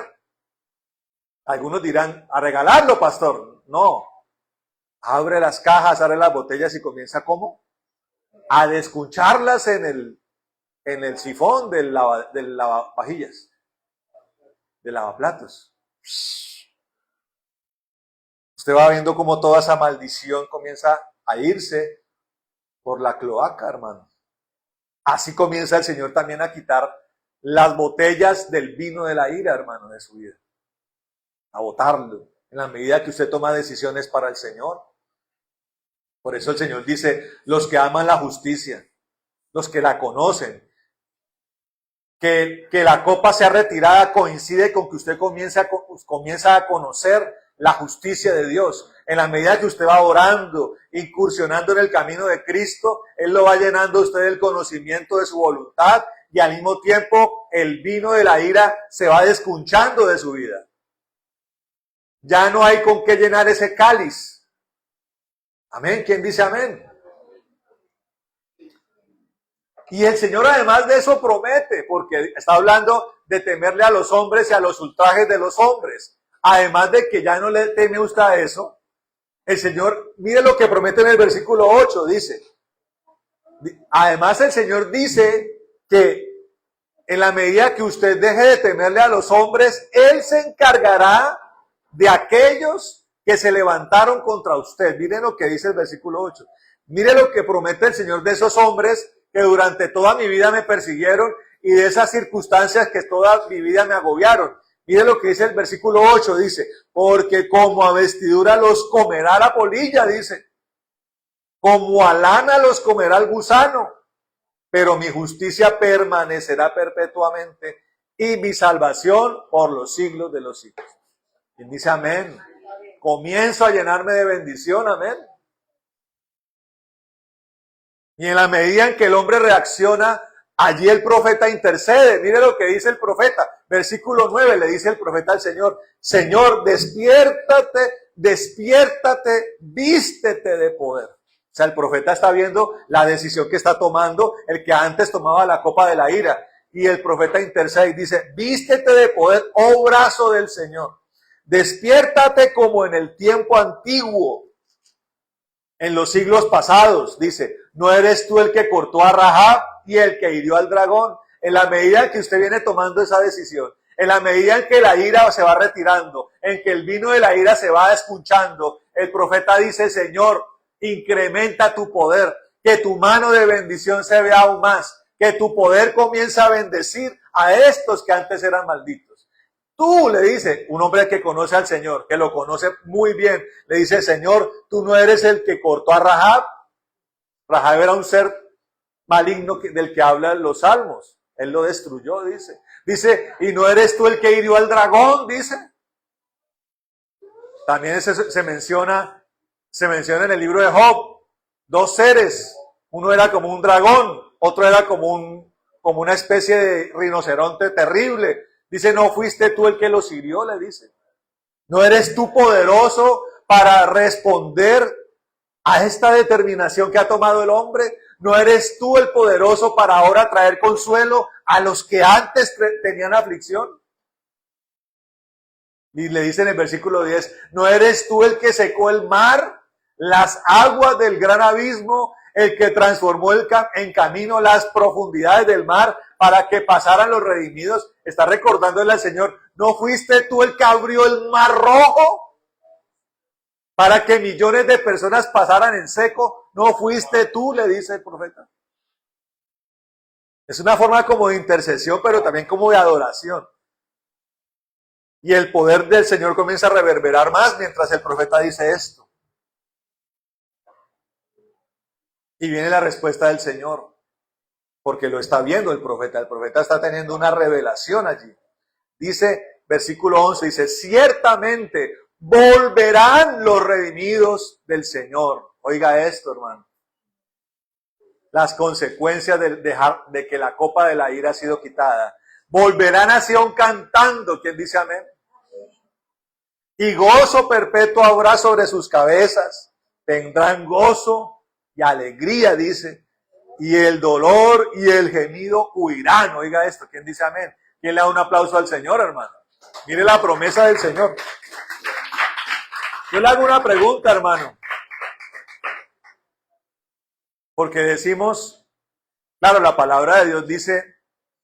Algunos dirán, a regalarlo, pastor. No. Abre las cajas, abre las botellas y comienza, ¿cómo? A descuncharlas en el sifón del lavavajillas, del lavaplatos. Usted va viendo cómo toda esa maldición comienza a irse por la cloaca, hermano. Así comienza el Señor también a quitar las botellas del vino de la ira, hermano, de su vida. a botarlo, en la medida que usted toma decisiones para el Señor. Por eso el Señor dice, los que aman la justicia, los que la conocen, que la copa sea retirada coincide con que usted comienza a conocer la justicia de Dios. En la medida que usted va orando, incursionando en el camino de Cristo, Él lo va llenando a usted del conocimiento de su voluntad y al mismo tiempo el vino de la ira se va descunchando de su vida. Ya no hay con qué llenar ese cáliz. Amén. ¿Quién dice amén? Y el Señor además de eso promete, porque está hablando de temerle a los hombres y a los ultrajes de los hombres. Además de que ya no le teme usted a eso, el Señor, mire lo que promete en el versículo 8, dice. Además el Señor dice que en la medida que usted deje de temerle a los hombres, Él se encargará de aquellos que se levantaron contra usted. Miren lo que dice el versículo 8. Mire lo que promete el Señor de esos hombres que durante toda mi vida me persiguieron y de esas circunstancias que toda mi vida me agobiaron. Mire lo que dice el versículo 8, dice, porque como a vestidura los comerá la polilla, dice, como a lana los comerá el gusano, pero mi justicia permanecerá perpetuamente y mi salvación por los siglos de los siglos. Y dice amén. Comienzo a llenarme de bendición, amén. Y en la medida en que el hombre reacciona, allí el profeta intercede. Mire lo que dice el profeta. Versículo 9, le dice el profeta al Señor, Señor, despiértate, despiértate, vístete de poder. O sea, el profeta está viendo la decisión que está tomando el que antes tomaba la copa de la ira. Y el profeta intercede y dice, vístete de poder, oh brazo del Señor. Despiértate como en el tiempo antiguo, en los siglos pasados, dice, no eres tú el que cortó a Rahab y el que hirió al dragón. En la medida en que usted viene tomando esa decisión, en la medida en que la ira se va retirando, en que el vino de la ira se va escuchando, el profeta dice, Señor, incrementa tu poder, que tu mano de bendición se vea aún más, que tu poder comience a bendecir a estos que antes eran malditos. Tú, le dice, un hombre que conoce al Señor, que lo conoce muy bien, le dice, Señor, tú no eres el que cortó a Rahab. Rahab era un ser maligno del que hablan los salmos. Él lo destruyó, dice. Dice, y no eres tú el que hirió al dragón, dice. También se menciona en el libro de Job, dos seres. Uno era como un dragón, otro era como una especie de rinoceronte terrible. Dice, no fuiste tú el que los hirió, le dice. No eres tú poderoso para responder a esta determinación que ha tomado el hombre. No eres tú el poderoso para ahora traer consuelo a los que antes tenían aflicción. Y le dice en el versículo 10, no eres tú el que secó el mar, las aguas del gran abismo, el que transformó en camino las profundidades del mar para que pasaran los redimidos. Está recordándole al Señor, ¿no fuiste tú el que abrió el mar rojo para que millones de personas pasaran en seco? ¿No fuiste tú? Le dice el profeta. Es una forma como de intercesión, pero también como de adoración. Y el poder del Señor comienza a reverberar más mientras el profeta dice esto. Y viene la respuesta del Señor, porque lo está viendo el profeta. El profeta está teniendo una revelación allí. Dice, versículo 11, dice, ciertamente volverán los redimidos del Señor. Oiga esto, hermano. Las consecuencias de que la copa de la ira ha sido quitada. Volverán a Sion cantando. ¿Quién dice amén? Y gozo perpetuo habrá sobre sus cabezas. Tendrán gozo y alegría, dice. Y el dolor y el gemido huirán. Oiga esto. ¿Quién dice amén? ¿Quién le da un aplauso al Señor, hermano? Mire la promesa del Señor. Yo le hago una pregunta, hermano. Porque decimos, claro, la palabra de Dios dice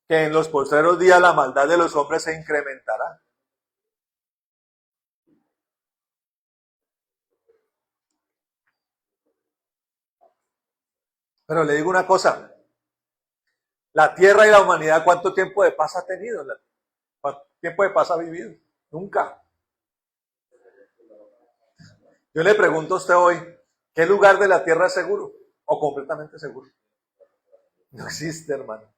que en los postreros días la maldad de los hombres se incrementará. Pero le digo una cosa, la tierra y la humanidad, ¿cuánto tiempo de paz ha tenido? ¿Cuánto tiempo de paz ha vivido? Nunca. Yo le pregunto a usted hoy, ¿qué lugar de la tierra es seguro o completamente seguro? No existe, hermano.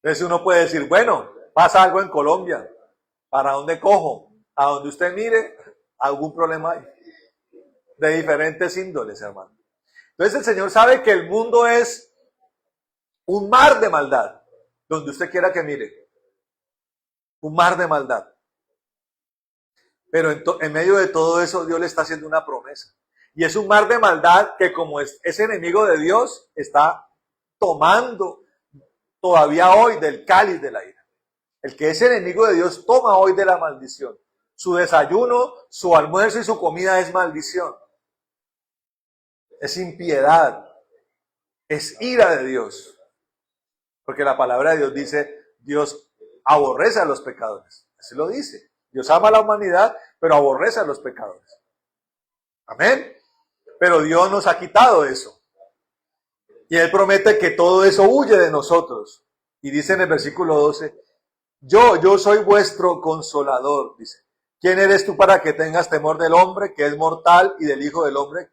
Entonces uno puede decir, bueno, pasa algo en Colombia, ¿para dónde cojo? A donde usted mire, algún problema hay. De diferentes índoles, hermano. Entonces el Señor sabe que el mundo es un mar de maldad, donde usted quiera que mire. Un mar de maldad. Pero en medio de todo eso, Dios le está haciendo una promesa. Y es un mar de maldad que, como es enemigo de Dios, está tomando todavía hoy del cáliz de la ira. El que es enemigo de Dios toma hoy de la maldición. Su desayuno, su almuerzo y su comida es maldición. Es impiedad. Es ira de Dios. Porque la palabra de Dios dice, Dios aborrece a los pecadores. Así lo dice. Dios ama a la humanidad, pero aborrece a los pecadores. Amén. Pero Dios nos ha quitado eso. Y Él promete que todo eso huye de nosotros. Y dice en el versículo 12, yo soy vuestro consolador, dice. ¿Quién eres tú para que tengas temor del hombre, que es mortal, y del Hijo del Hombre,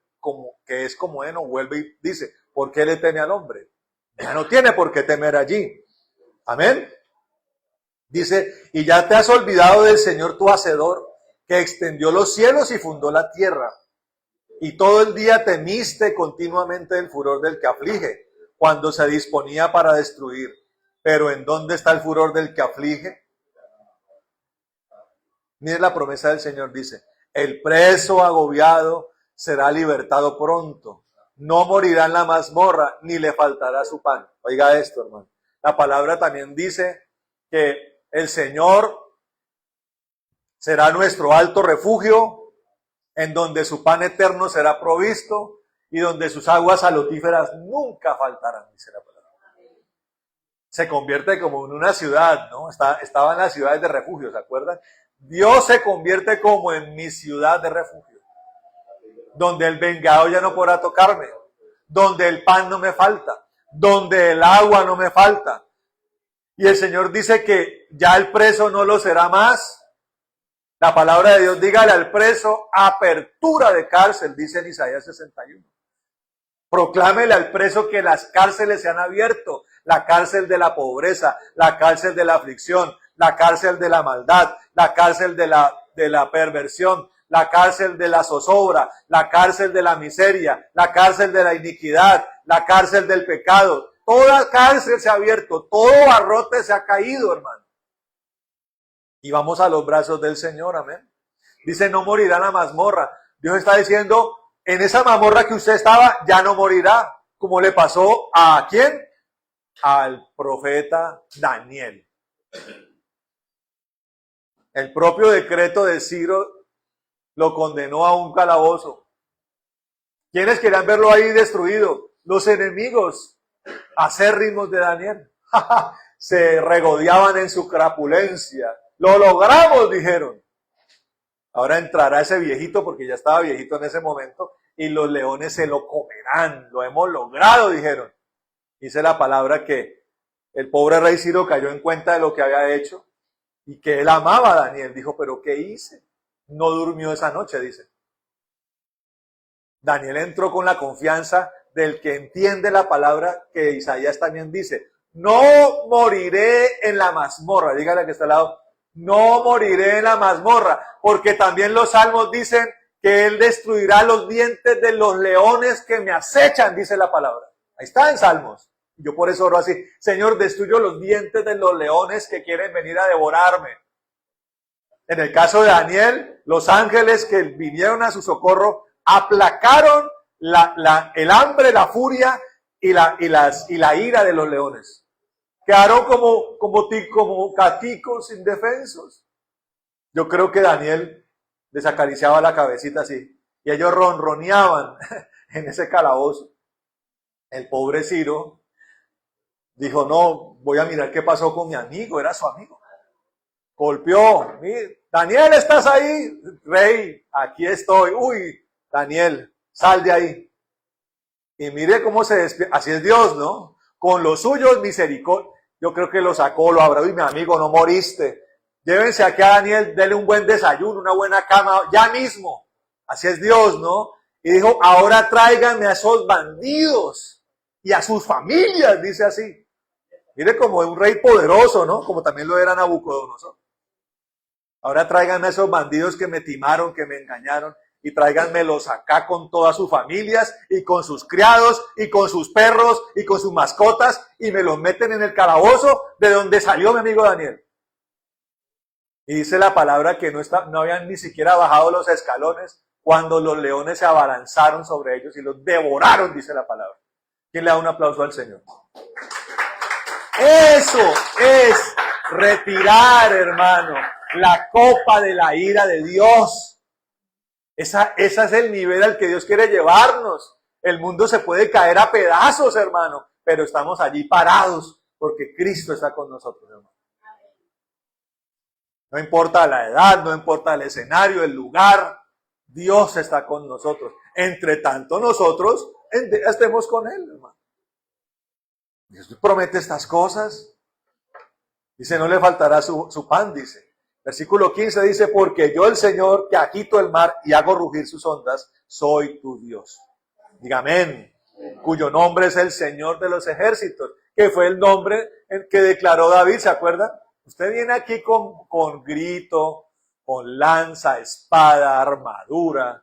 que es como heno? Vuelve y dice, ¿por qué le teme al hombre? Ya no tiene por qué temer allí. Amén. Dice, y ya te has olvidado del Señor tu Hacedor, que extendió los cielos y fundó la tierra. Y todo el día temiste continuamente el furor del que aflige, cuando se disponía para destruir. Pero ¿en dónde está el furor del que aflige? Mire la promesa del Señor, dice, el preso agobiado será libertado pronto. No morirá en la mazmorra, ni le faltará su pan. Oiga esto, hermano. La palabra también dice que el Señor será nuestro alto refugio, en donde su pan eterno será provisto y donde sus aguas salutíferas nunca faltarán, dice la palabra. Se convierte como en una ciudad, ¿no? Estaba en las ciudades de refugio, ¿se acuerdan? Dios se convierte como en mi ciudad de refugio, donde el vengado ya no podrá tocarme, donde el pan no me falta, donde el agua no me falta. Y el Señor dice que ya el preso no lo será más. La palabra de Dios, dígale al preso, apertura de cárcel, dice en Isaías 61. Proclámele al preso que las cárceles se han abierto, la cárcel de la pobreza, la cárcel de la aflicción, la cárcel de la maldad, la cárcel de la perversión, la cárcel de la zozobra, la cárcel de la miseria, la cárcel de la iniquidad, la cárcel del pecado. Toda cárcel se ha abierto, todo barrote se ha caído, hermano. Y vamos a los brazos del Señor, amén. Dice, no morirá en la mazmorra. Dios está diciendo, en esa mazmorra que usted estaba, ya no morirá. Como le pasó a ¿quién? Al profeta Daniel. El propio decreto de Ciro lo condenó a un calabozo. ¿Quiénes querían verlo ahí destruido? Los enemigos acérrimos de Daniel. Se regodeaban en su crapulencia. Lo logramos, dijeron. Ahora entrará ese viejito, porque ya estaba viejito en ese momento, y los leones se lo comerán. Lo hemos logrado, dijeron. Dice la palabra que el pobre rey Ciro cayó en cuenta de lo que había hecho y que él amaba a Daniel. Dijo, ¿pero qué hice? No durmió esa noche, dice. Daniel entró con la confianza del que entiende la palabra que Isaías también dice. No moriré en la mazmorra. Dígale que está al lado. No moriré en la mazmorra. Porque también los salmos dicen que él destruirá los dientes de los leones que me acechan, dice la palabra. Ahí está en Salmos. Yo por eso oro así. Señor, destruyo los dientes de los leones que quieren venir a devorarme. En el caso de Daniel, los ángeles que vinieron a su socorro aplacaron el hambre, la furia y la ira de los leones. Quedaron como caticos indefensos. Yo creo que Daniel les acariciaba la cabecita así. Y ellos ronroneaban en ese calabozo. El pobre Ciro dijo, no, voy a mirar qué pasó con mi amigo, era su amigo. Golpeó, Daniel, ¿estás ahí? Rey, aquí estoy. Uy, Daniel, sal de ahí. Y mire cómo se despierta. Así es Dios, ¿no? Con los suyos misericordia. Yo creo que lo sacó, lo abrazó. Y mi amigo, no moriste. Llévense aquí a Daniel, denle un buen desayuno, una buena cama, ya mismo. Así es Dios, ¿no? Y dijo, ahora tráiganme a esos bandidos y a sus familias, dice así. Mire como un rey poderoso, ¿no? Como también lo era Nabucodonosor. Ahora tráiganme a esos bandidos que me timaron, que me engañaron, y tráiganmelos acá con todas sus familias, y con sus criados, y con sus perros, y con sus mascotas, y me los meten en el calabozo de donde salió mi amigo Daniel. Y dice la palabra que no habían ni siquiera bajado los escalones cuando los leones se abalanzaron sobre ellos y los devoraron, dice la palabra. ¿Quién le da un aplauso al Señor? Eso es retirar, hermano, la copa de la ira de Dios. Ese es el nivel al que Dios quiere llevarnos. El mundo se puede caer a pedazos, hermano, pero estamos allí parados porque Cristo está con nosotros, hermano. No importa la edad, no importa el escenario, el lugar, Dios está con nosotros. Entre tanto nosotros estemos con Él, hermano. Dios promete estas cosas. Dice, no le faltará su pan, dice. Versículo 15 dice, porque yo el Señor que agito el mar y hago rugir sus ondas, soy tu Dios. Diga amén. Cuyo nombre es el Señor de los ejércitos, que fue el nombre que declaró David, ¿se acuerda? Usted viene aquí con grito, con lanza, espada, armadura,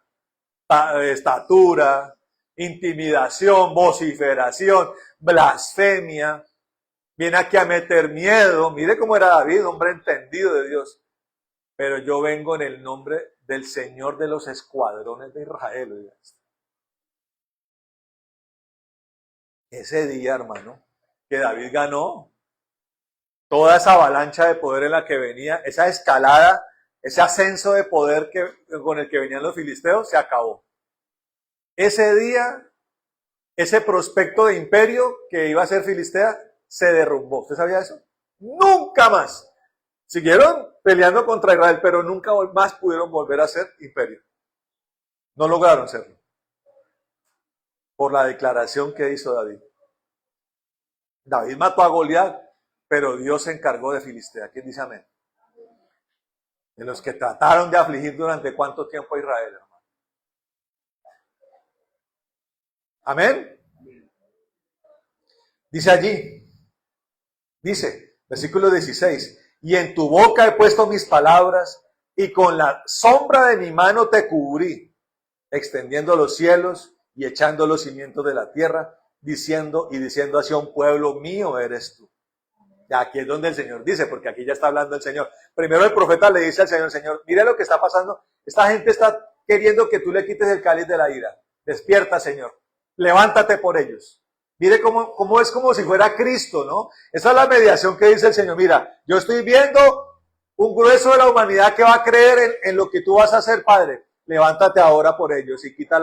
estatura, intimidación, vociferación, blasfemia. Viene aquí a meter miedo. Mire cómo era David, hombre entendido de Dios. Pero yo vengo en el nombre del Señor de los escuadrones de Israel. Ese día, hermano, que David ganó, toda esa avalancha de poder en la que venía, esa escalada, ese ascenso de poder con el que venían los filisteos, se acabó. Ese día, ese prospecto de imperio que iba a ser Filistea, se derrumbó. ¿Usted sabía eso? Nunca más. Siguieron peleando contra Israel, pero nunca más pudieron volver a ser imperio. No lograron serlo. Por la declaración que hizo David. David mató a Goliat, pero Dios se encargó de Filistea. ¿Quién dice amén? De los que trataron de afligir durante cuánto tiempo a Israel, hermano. Amén. Dice allí, versículo 16, y en tu boca he puesto mis palabras, y con la sombra de mi mano te cubrí, extendiendo los cielos y echando los cimientos de la tierra, diciendo hacia un pueblo mío eres tú. Y aquí es donde el Señor dice, porque aquí ya está hablando el Señor. Primero el profeta le dice al Señor, Señor, mire lo que está pasando. Esta gente está queriendo que tú le quites el cáliz de la ira. Despierta, Señor. Levántate por ellos. Mire cómo es como si fuera Cristo, ¿no? Esa es la mediación que dice el Señor. Mira, yo estoy viendo un grueso de la humanidad que va a creer en lo que tú vas a hacer, Padre. Levántate ahora por ellos y quita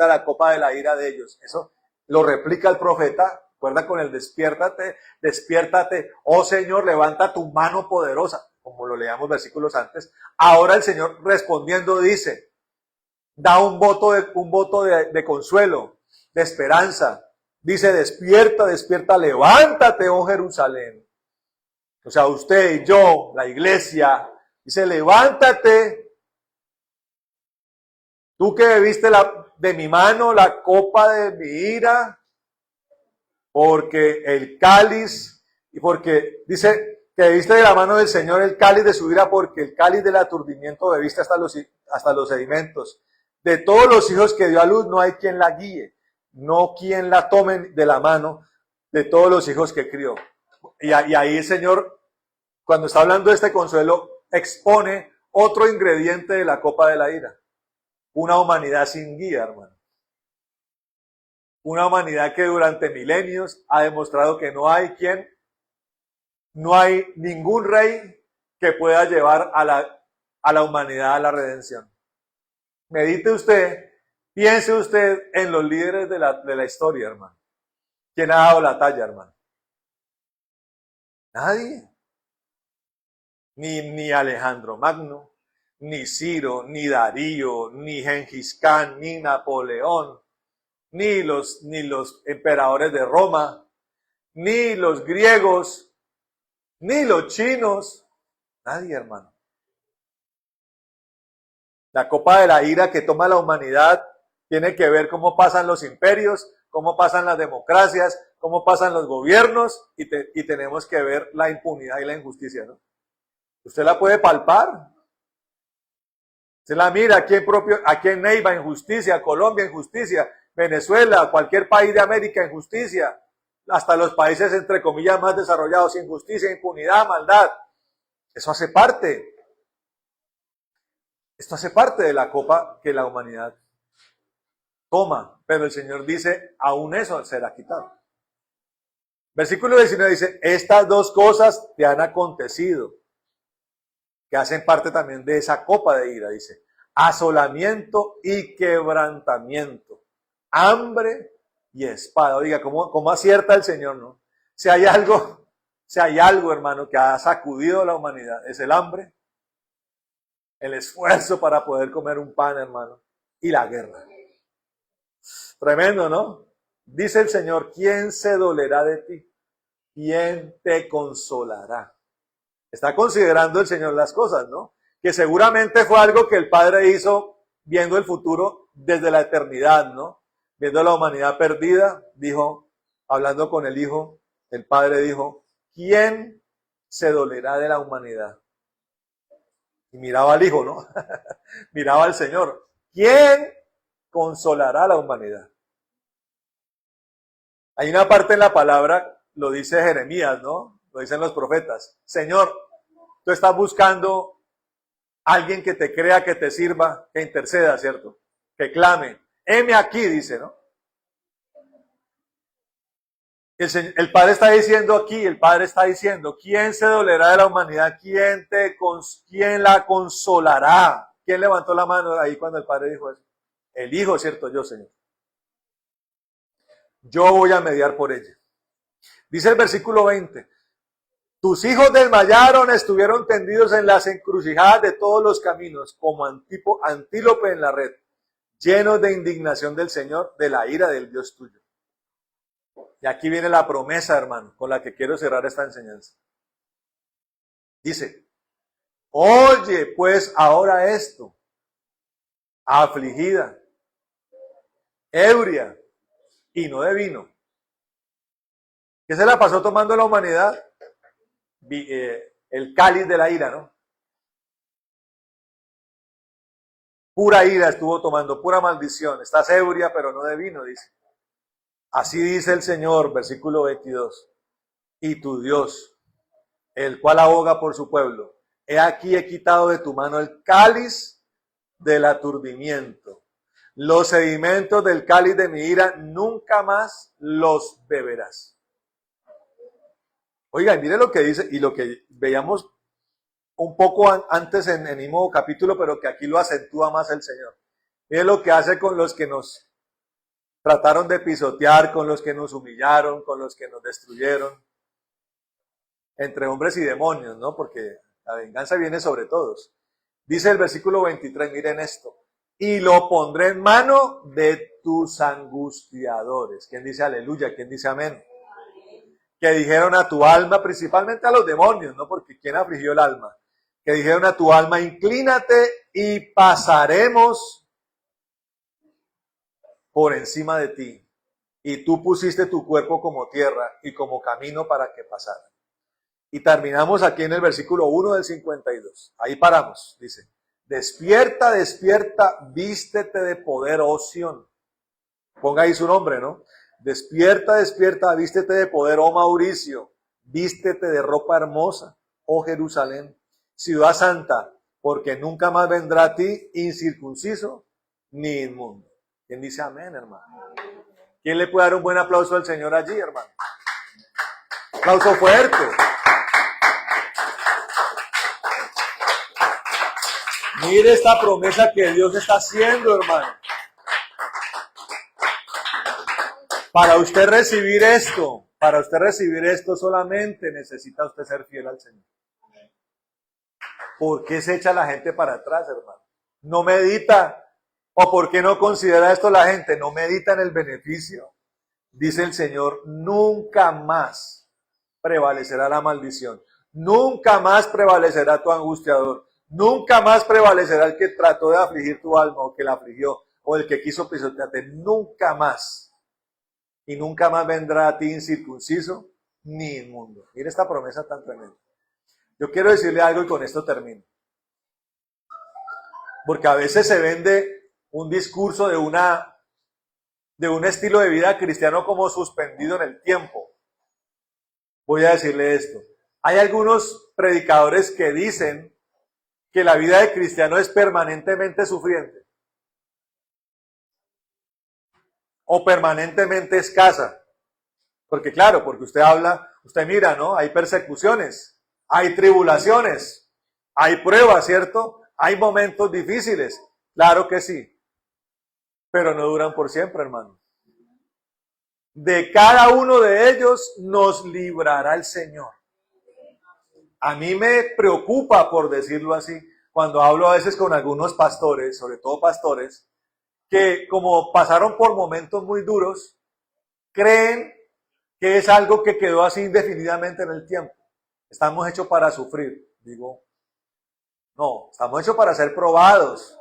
la copa de la ira de ellos. Eso lo replica el profeta. Recuerda con el despiértate, oh Señor, levanta tu mano poderosa, como lo leíamos versículos antes. Ahora el Señor respondiendo dice, da un voto de consuelo, de esperanza. Dice, despierta, levántate, oh Jerusalén. O sea, usted y yo, la iglesia, dice, levántate. Tú que bebiste de mi mano la copa de mi ira, porque el cáliz, y porque dice que bebiste de la mano del Señor el cáliz de su ira, porque el cáliz del aturdimiento bebiste hasta los sedimentos. De todos los hijos que dio a luz no hay quien la guíe, no quien la tome de la mano de todos los hijos que crió. Y ahí el Señor, cuando está hablando de este consuelo, expone otro ingrediente de la copa de la ira. Una humanidad sin guía, hermano. Una humanidad que durante milenios ha demostrado que no hay ningún rey que pueda llevar a la humanidad a la redención. Medite usted, piense usted en los líderes de la historia, hermano. ¿Quién ha dado la talla, hermano? Nadie. Ni Alejandro Magno, ni Ciro, ni Darío, ni Gengis Khan, ni Napoleón, ni los emperadores de Roma, ni los griegos, ni los chinos. Nadie, hermano. La copa de la ira que toma la humanidad tiene que ver cómo pasan los imperios, cómo pasan las democracias, cómo pasan los gobiernos y tenemos que ver la impunidad y la injusticia, ¿no? Usted la puede palpar. Usted la mira aquí en Neiva, injusticia, Colombia, injusticia, Venezuela, cualquier país de América, injusticia, hasta los países entre comillas más desarrollados, injusticia, impunidad, maldad. Eso hace parte. Esto hace parte de la copa que la humanidad toma, pero el Señor dice, aún eso será quitado. Versículo 19 dice, estas dos cosas te han acontecido, que hacen parte también de esa copa de ira, dice, asolamiento y quebrantamiento, hambre y espada. Oiga, ¿cómo acierta el Señor, no? Si hay algo, hermano, que ha sacudido a la humanidad, es el hambre, el esfuerzo para poder comer un pan, hermano, y la guerra. Tremendo, ¿no? Dice el Señor, ¿quién se dolerá de ti? ¿Quién te consolará? Está considerando el Señor las cosas, ¿no? Que seguramente fue algo que el Padre hizo viendo el futuro desde la eternidad, ¿no? Viendo la humanidad perdida, dijo, hablando con el Hijo, el Padre dijo, ¿quién se dolerá de la humanidad? Y miraba al Hijo, ¿no? Miraba al Señor. ¿Quién consolará a la humanidad? Hay una parte en la palabra, lo dice Jeremías, ¿no? Lo dicen los profetas. Señor, tú estás buscando alguien que te crea, que te sirva, que interceda, ¿cierto? Que clame. Heme aquí, dice, ¿no? El Padre está diciendo aquí, el Padre está diciendo, ¿quién se dolerá de la humanidad? ¿Quién la consolará? ¿Quién levantó la mano ahí cuando el Padre dijo eso? El Hijo, ¿cierto? Yo, Señor. Yo voy a mediar por ella. Dice el versículo 20, tus hijos desmayaron, estuvieron tendidos en las encrucijadas de todos los caminos, como antílope en la red, llenos de indignación del Señor, de la ira del Dios tuyo. Y aquí viene la promesa, hermano, con la que quiero cerrar esta enseñanza. Dice, oye pues ahora esto, afligida, ebria y no de vino. ¿Qué se la pasó tomando la humanidad? El cáliz de la ira, ¿no? Pura ira estuvo tomando, pura maldición. Estás ebria, pero no de vino, dice. Así dice el Señor, versículo 22. Y tu Dios, el cual aboga por su pueblo, he aquí he quitado de tu mano el cáliz del aturdimiento. Los sedimentos del cáliz de mi ira nunca más los beberás. Oigan, mire lo que dice y lo que veíamos un poco antes en el mismo capítulo, pero que aquí lo acentúa más el Señor. Mire lo que hace con los que nos trataron de pisotear, con los que nos humillaron, con los que nos destruyeron, entre hombres y demonios, ¿no? Porque la venganza viene sobre todos. Dice el versículo 23, miren esto, y lo pondré en mano de tus angustiadores. ¿Quién dice aleluya? ¿Quién dice amén? Que dijeron a tu alma, principalmente a los demonios, ¿no? Porque ¿quién afligió el alma? Que dijeron a tu alma, inclínate y pasaremos por encima de ti. Y tú pusiste tu cuerpo como tierra y como camino para que pasara. Y terminamos aquí en el versículo 1 del 52. Ahí paramos, dice. Despierta, despierta, vístete de poder, oh Sión. Ponga ahí su nombre, ¿no? Despierta, despierta, vístete de poder, oh Mauricio. Vístete de ropa hermosa, oh Jerusalén. Ciudad santa, porque nunca más vendrá a ti incircunciso ni inmundo. ¿Quién dice amén, hermano? ¿Quién le puede dar un buen aplauso al Señor allí, hermano? Aplauso fuerte. Mire esta promesa que Dios está haciendo, hermano. Para usted recibir esto solamente necesita usted ser fiel al Señor. ¿Por qué se echa la gente para atrás, hermano? No medita. ¿O por qué no considera esto la gente? No medita en el beneficio. Dice el Señor, nunca más prevalecerá la maldición. Nunca más prevalecerá tu angustiador. Nunca más prevalecerá el que trató de afligir tu alma o que la afligió o el que quiso pisotearte. Nunca más. Y nunca más vendrá a ti incircunciso ni inmundo. Mira esta promesa tan tremenda. Yo quiero decirle algo y con esto termino. Porque a veces se vende un discurso de un estilo de vida cristiano como suspendido en el tiempo. Voy a decirle esto. Hay algunos predicadores que dicen que la vida de cristiano es permanentemente sufriente o permanentemente escasa. Porque claro, porque usted mira, ¿no? Hay persecuciones, hay tribulaciones, hay pruebas, ¿cierto? Hay momentos difíciles, claro que sí, pero no duran por siempre, hermano. De cada uno de ellos nos librará el Señor. A mí me preocupa, por decirlo así, cuando hablo a veces con algunos pastores, sobre todo pastores, que como pasaron por momentos muy duros, creen que es algo que quedó así indefinidamente en el tiempo. Estamos hechos para sufrir. Digo, no, estamos hechos para ser probados,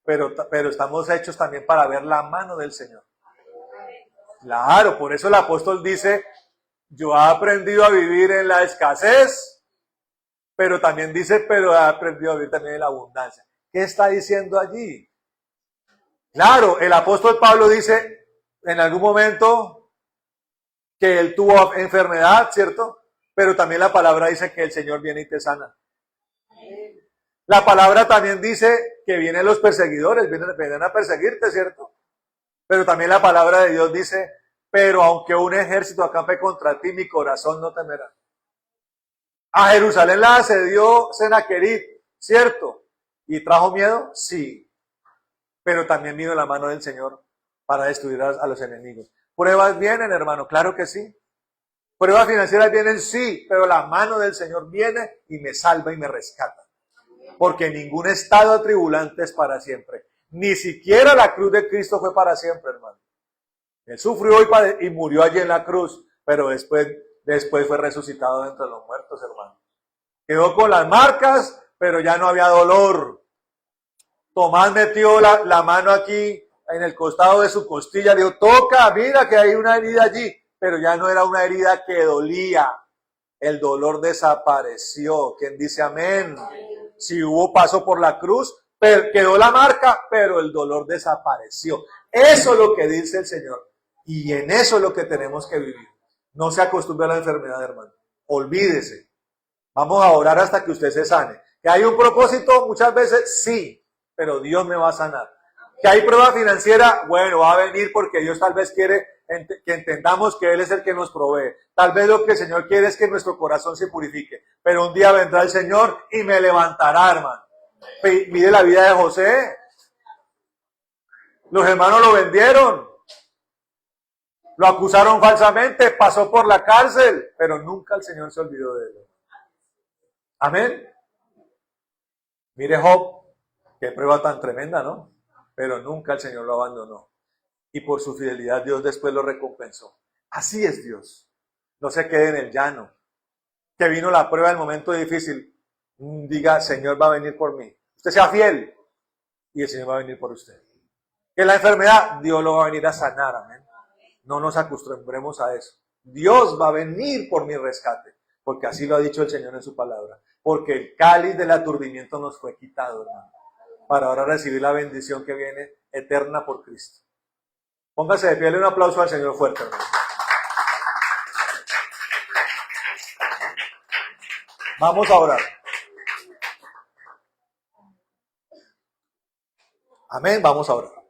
pero estamos hechos también para ver la mano del Señor. Claro, por eso el apóstol dice, yo he aprendido a vivir en la escasez, pero también dice, pero he aprendido a vivir también en la abundancia. ¿Qué está diciendo allí? Claro, el apóstol Pablo dice en algún momento que él tuvo enfermedad, ¿cierto? Pero también la palabra dice que el Señor viene y te sana. La palabra también dice que vienen los perseguidores, vienen a perseguirte, ¿cierto? Pero también la palabra de Dios dice, pero aunque un ejército acampe contra ti, mi corazón no temerá. A Jerusalén la asedió Senaquerib, ¿cierto? ¿Y trajo miedo? Sí. Pero también vino la mano del Señor para destruir a los enemigos. ¿Pruebas vienen, hermano? Claro que sí. ¿Pruebas financieras vienen? Sí, pero la mano del Señor viene y me salva y me rescata. Porque ningún estado atribulante es para siempre. Ni siquiera la cruz de Cristo fue para siempre, hermano. Él sufrió y murió allí en la cruz, pero después fue resucitado entre los muertos, hermano. Quedó con las marcas, pero ya no había dolor. Tomás metió la mano aquí en el costado de su costilla, le dijo, toca, mira que hay una herida allí, pero ya no era una herida que dolía. El dolor desapareció. ¿Quién dice amén? Si hubo paso por la cruz, quedó la marca, pero el dolor desapareció. Eso es lo que dice el Señor. Y en eso es lo que tenemos que vivir. No se acostumbre a la enfermedad, hermano. Olvídese. Vamos a orar hasta que usted se sane. ¿Que hay un propósito? Muchas veces sí, pero Dios me va a sanar. ¿Que hay prueba financiera? Bueno, va a venir porque Dios tal vez quiere que entendamos que Él es el que nos provee. Tal vez lo que el Señor quiere es que nuestro corazón se purifique. Pero un día vendrá el Señor y me levantará, hermano. Mire la vida de José. Los hermanos lo vendieron. Lo acusaron falsamente, pasó por la cárcel, pero nunca el Señor se olvidó de él. Amén. Mire Job, qué prueba tan tremenda, ¿no? Pero nunca el Señor lo abandonó. Y por su fidelidad Dios después lo recompensó. Así es Dios. No se quede en el llano. Que vino la prueba del momento difícil. Diga, Señor va a venir por mí. Usted sea fiel y el Señor va a venir por usted. Que la enfermedad, Dios lo va a venir a sanar. Amén. No nos acostumbremos a eso. Dios va a venir por mi rescate. Porque así lo ha dicho el Señor en su palabra. Porque el cáliz del aturdimiento nos fue quitado, hermano, para ahora recibir la bendición que viene eterna por Cristo. Póngase de pie, dale un aplauso al Señor fuerte, hermano. Vamos a orar. Amén, vamos a orar.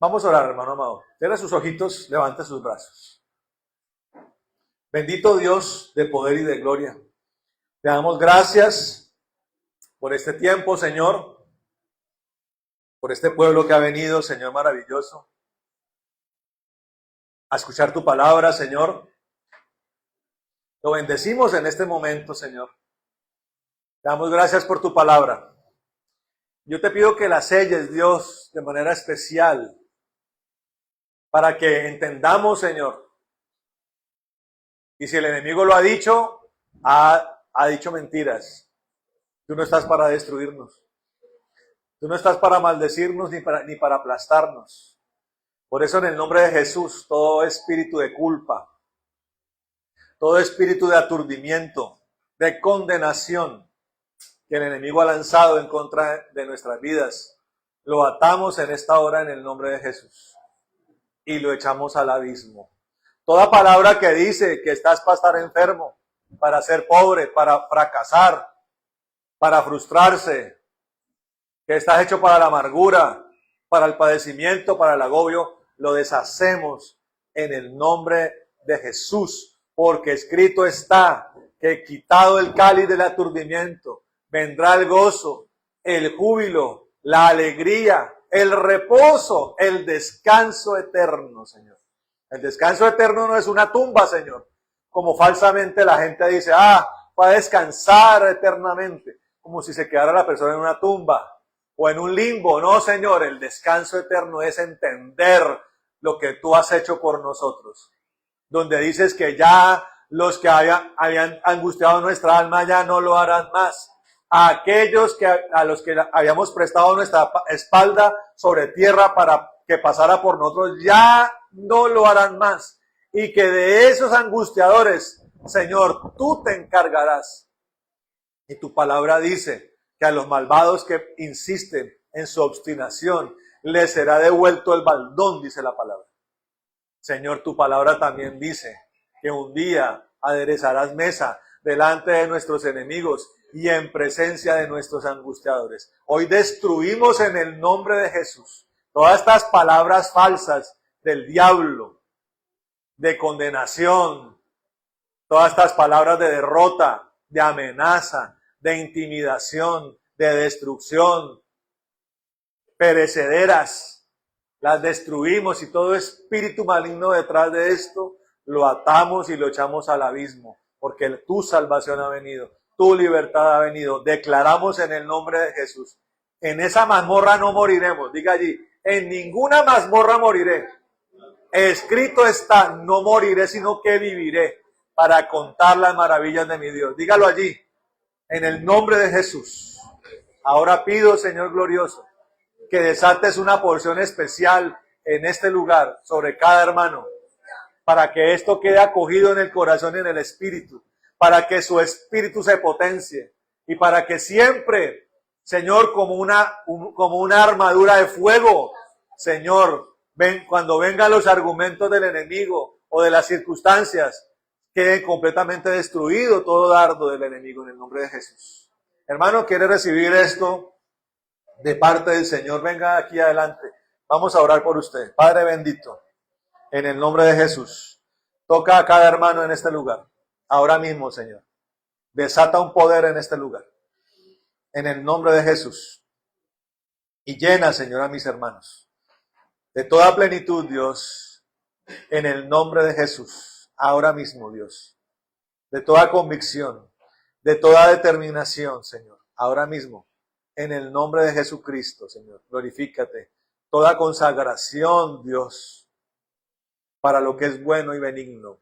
Vamos a orar, hermano amado. Cierre sus ojitos, levante sus brazos. Bendito Dios de poder y de gloria. Te damos gracias por este tiempo, Señor. Por este pueblo que ha venido, Señor maravilloso. A escuchar tu palabra, Señor. Lo bendecimos en este momento, Señor. Te damos gracias por tu palabra. Yo te pido que la selles, Dios, de manera especial, para que entendamos, Señor. Y si el enemigo lo ha dicho, ha dicho mentiras. Tú no estás para destruirnos. Tú no estás para maldecirnos ni para aplastarnos. Por eso en el nombre de Jesús, todo espíritu de culpa, todo espíritu de aturdimiento, de condenación que el enemigo ha lanzado en contra de nuestras vidas, lo atamos en esta hora en el nombre de Jesús y lo echamos al abismo. Toda palabra que dice que estás para estar enfermo, para ser pobre, para fracasar, para frustrarse, que estás hecho para la amargura, para el padecimiento, para el agobio, lo deshacemos en el nombre de Jesús, porque escrito está que quitado el cáliz del aturdimiento, vendrá el gozo, el júbilo, la alegría, el reposo, el descanso eterno, Señor. El descanso eterno no es una tumba, Señor, como falsamente la gente dice, va a descansar eternamente, como si se quedara la persona en una tumba o en un limbo. No, Señor, el descanso eterno es entender lo que tú has hecho por nosotros, donde dices que ya los que habían angustiado nuestra alma ya no lo harán más. A aquellos a los que habíamos prestado nuestra espalda sobre tierra para que pasara por nosotros, ya no lo harán más. Y que de esos angustiadores, Señor, tú te encargarás. Y tu palabra dice que a los malvados que insisten en su obstinación, les será devuelto el baldón, dice la palabra. Señor, tu palabra también dice que un día aderezarás mesa delante de nuestros enemigos y en presencia de nuestros angustiadores. Hoy destruimos en el nombre de Jesús todas estas palabras falsas del diablo, de condenación, todas estas palabras de derrota, de amenaza, de intimidación, de destrucción, perecederas. Las destruimos y todo espíritu maligno detrás de esto lo atamos y lo echamos al abismo, porque tu salvación ha venido, tu libertad ha venido. Declaramos en el nombre de Jesús, en esa mazmorra no moriremos. Diga allí, en ninguna mazmorra moriré. Escrito está, no moriré, sino que viviré para contar las maravillas de mi Dios. Dígalo allí, en el nombre de Jesús. Ahora pido, Señor glorioso, que desates una porción especial en este lugar sobre cada hermano, para que esto quede acogido en el corazón y en el espíritu, para que su espíritu se potencie y para que siempre, Señor, como una armadura de fuego, Señor, cuando vengan los argumentos del enemigo o de las circunstancias, quede completamente destruido todo dardo del enemigo en el nombre de Jesús. Hermano, ¿quiere recibir esto de parte del Señor? Venga aquí adelante. Vamos a orar por usted. Padre bendito, en el nombre de Jesús, toca a cada hermano en este lugar. Ahora mismo, Señor. Desata un poder en este lugar. En el nombre de Jesús. Y llena, Señor, a mis hermanos de toda plenitud, Dios. En el nombre de Jesús. Ahora mismo, Dios. De toda convicción. De toda determinación, Señor. Ahora mismo. En el nombre de Jesucristo, Señor. Glorifícate. Toda consagración, Dios, para lo que es bueno y benigno.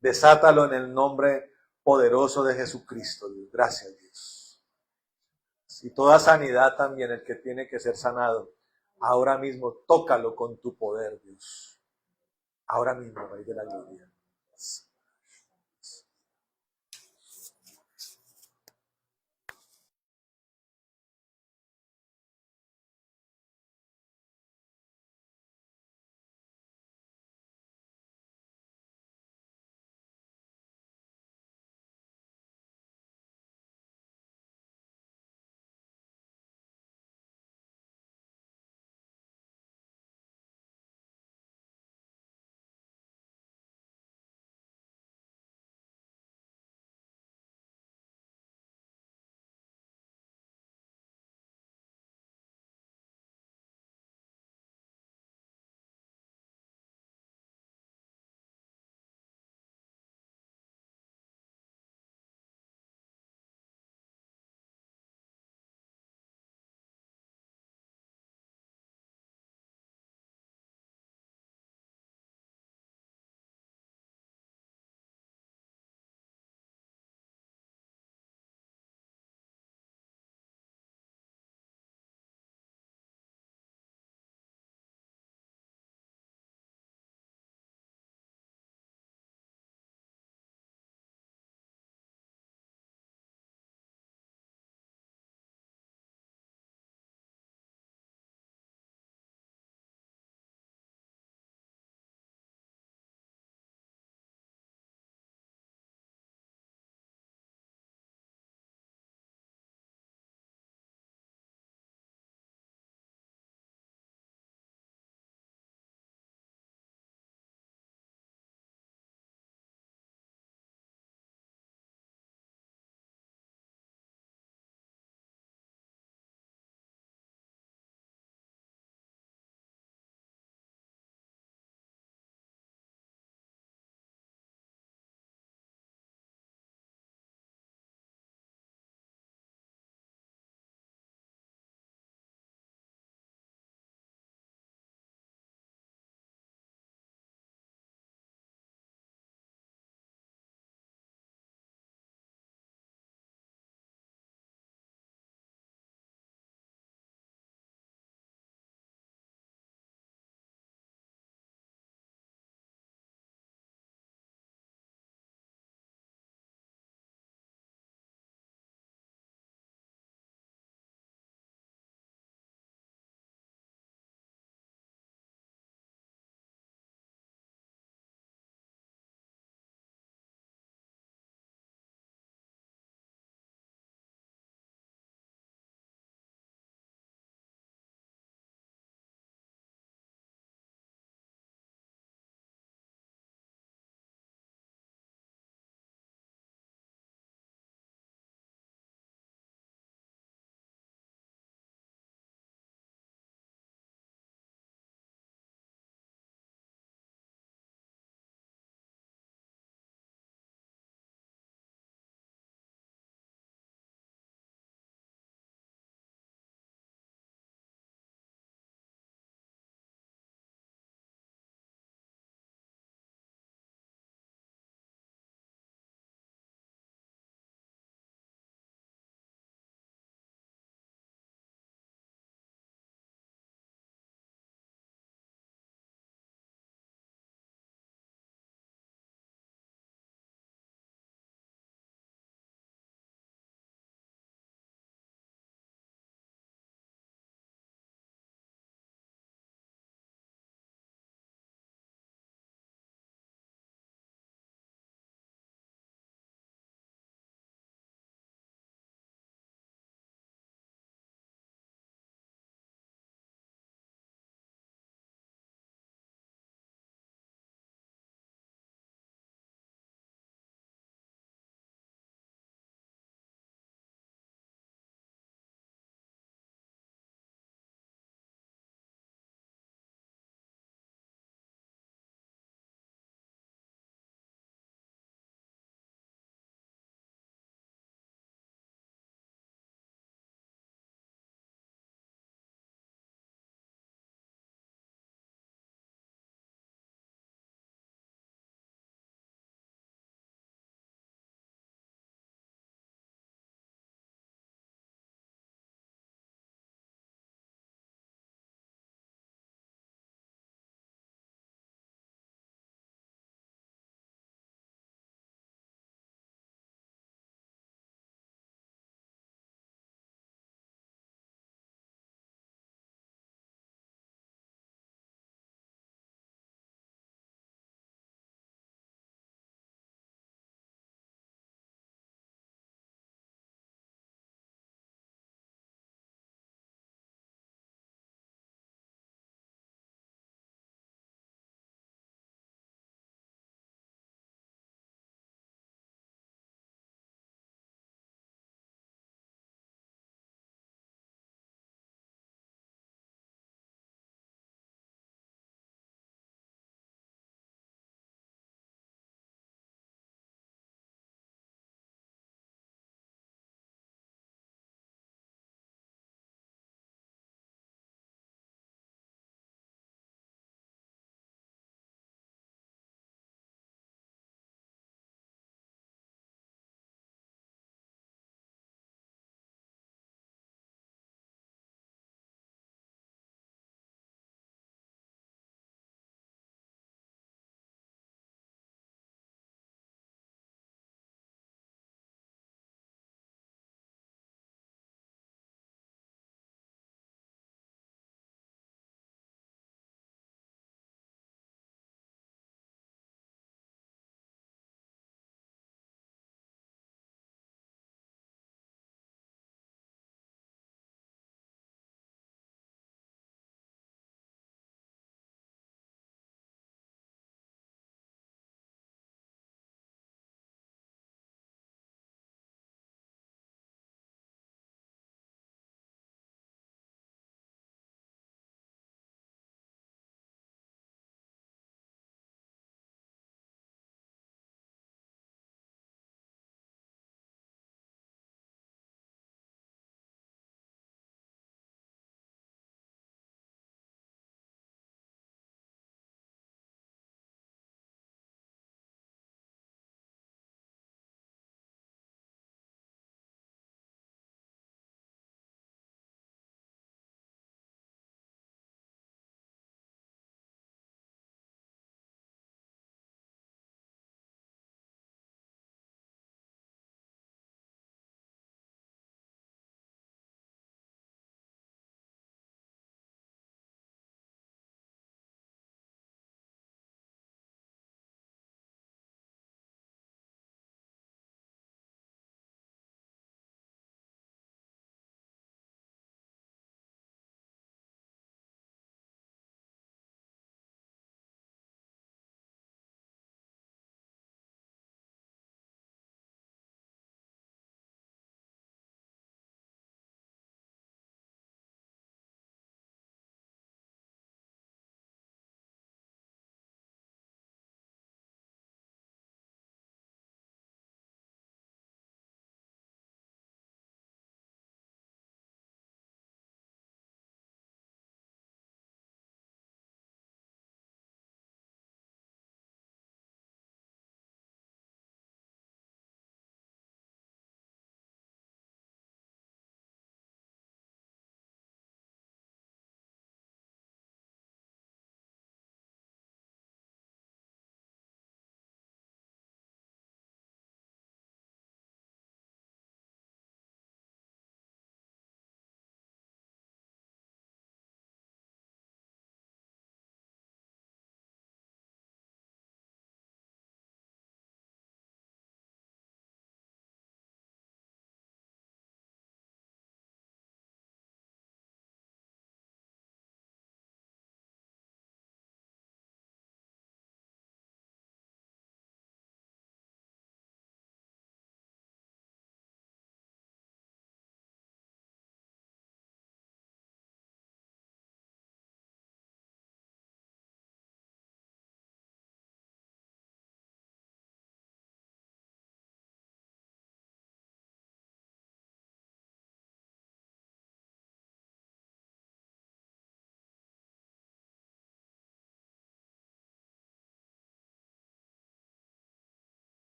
Desátalo en el nombre poderoso de Jesucristo, Dios. Gracias, Dios. Y toda sanidad también, el que tiene que ser sanado, ahora mismo tócalo con tu poder, Dios. Ahora mismo, Rey de la Gloria.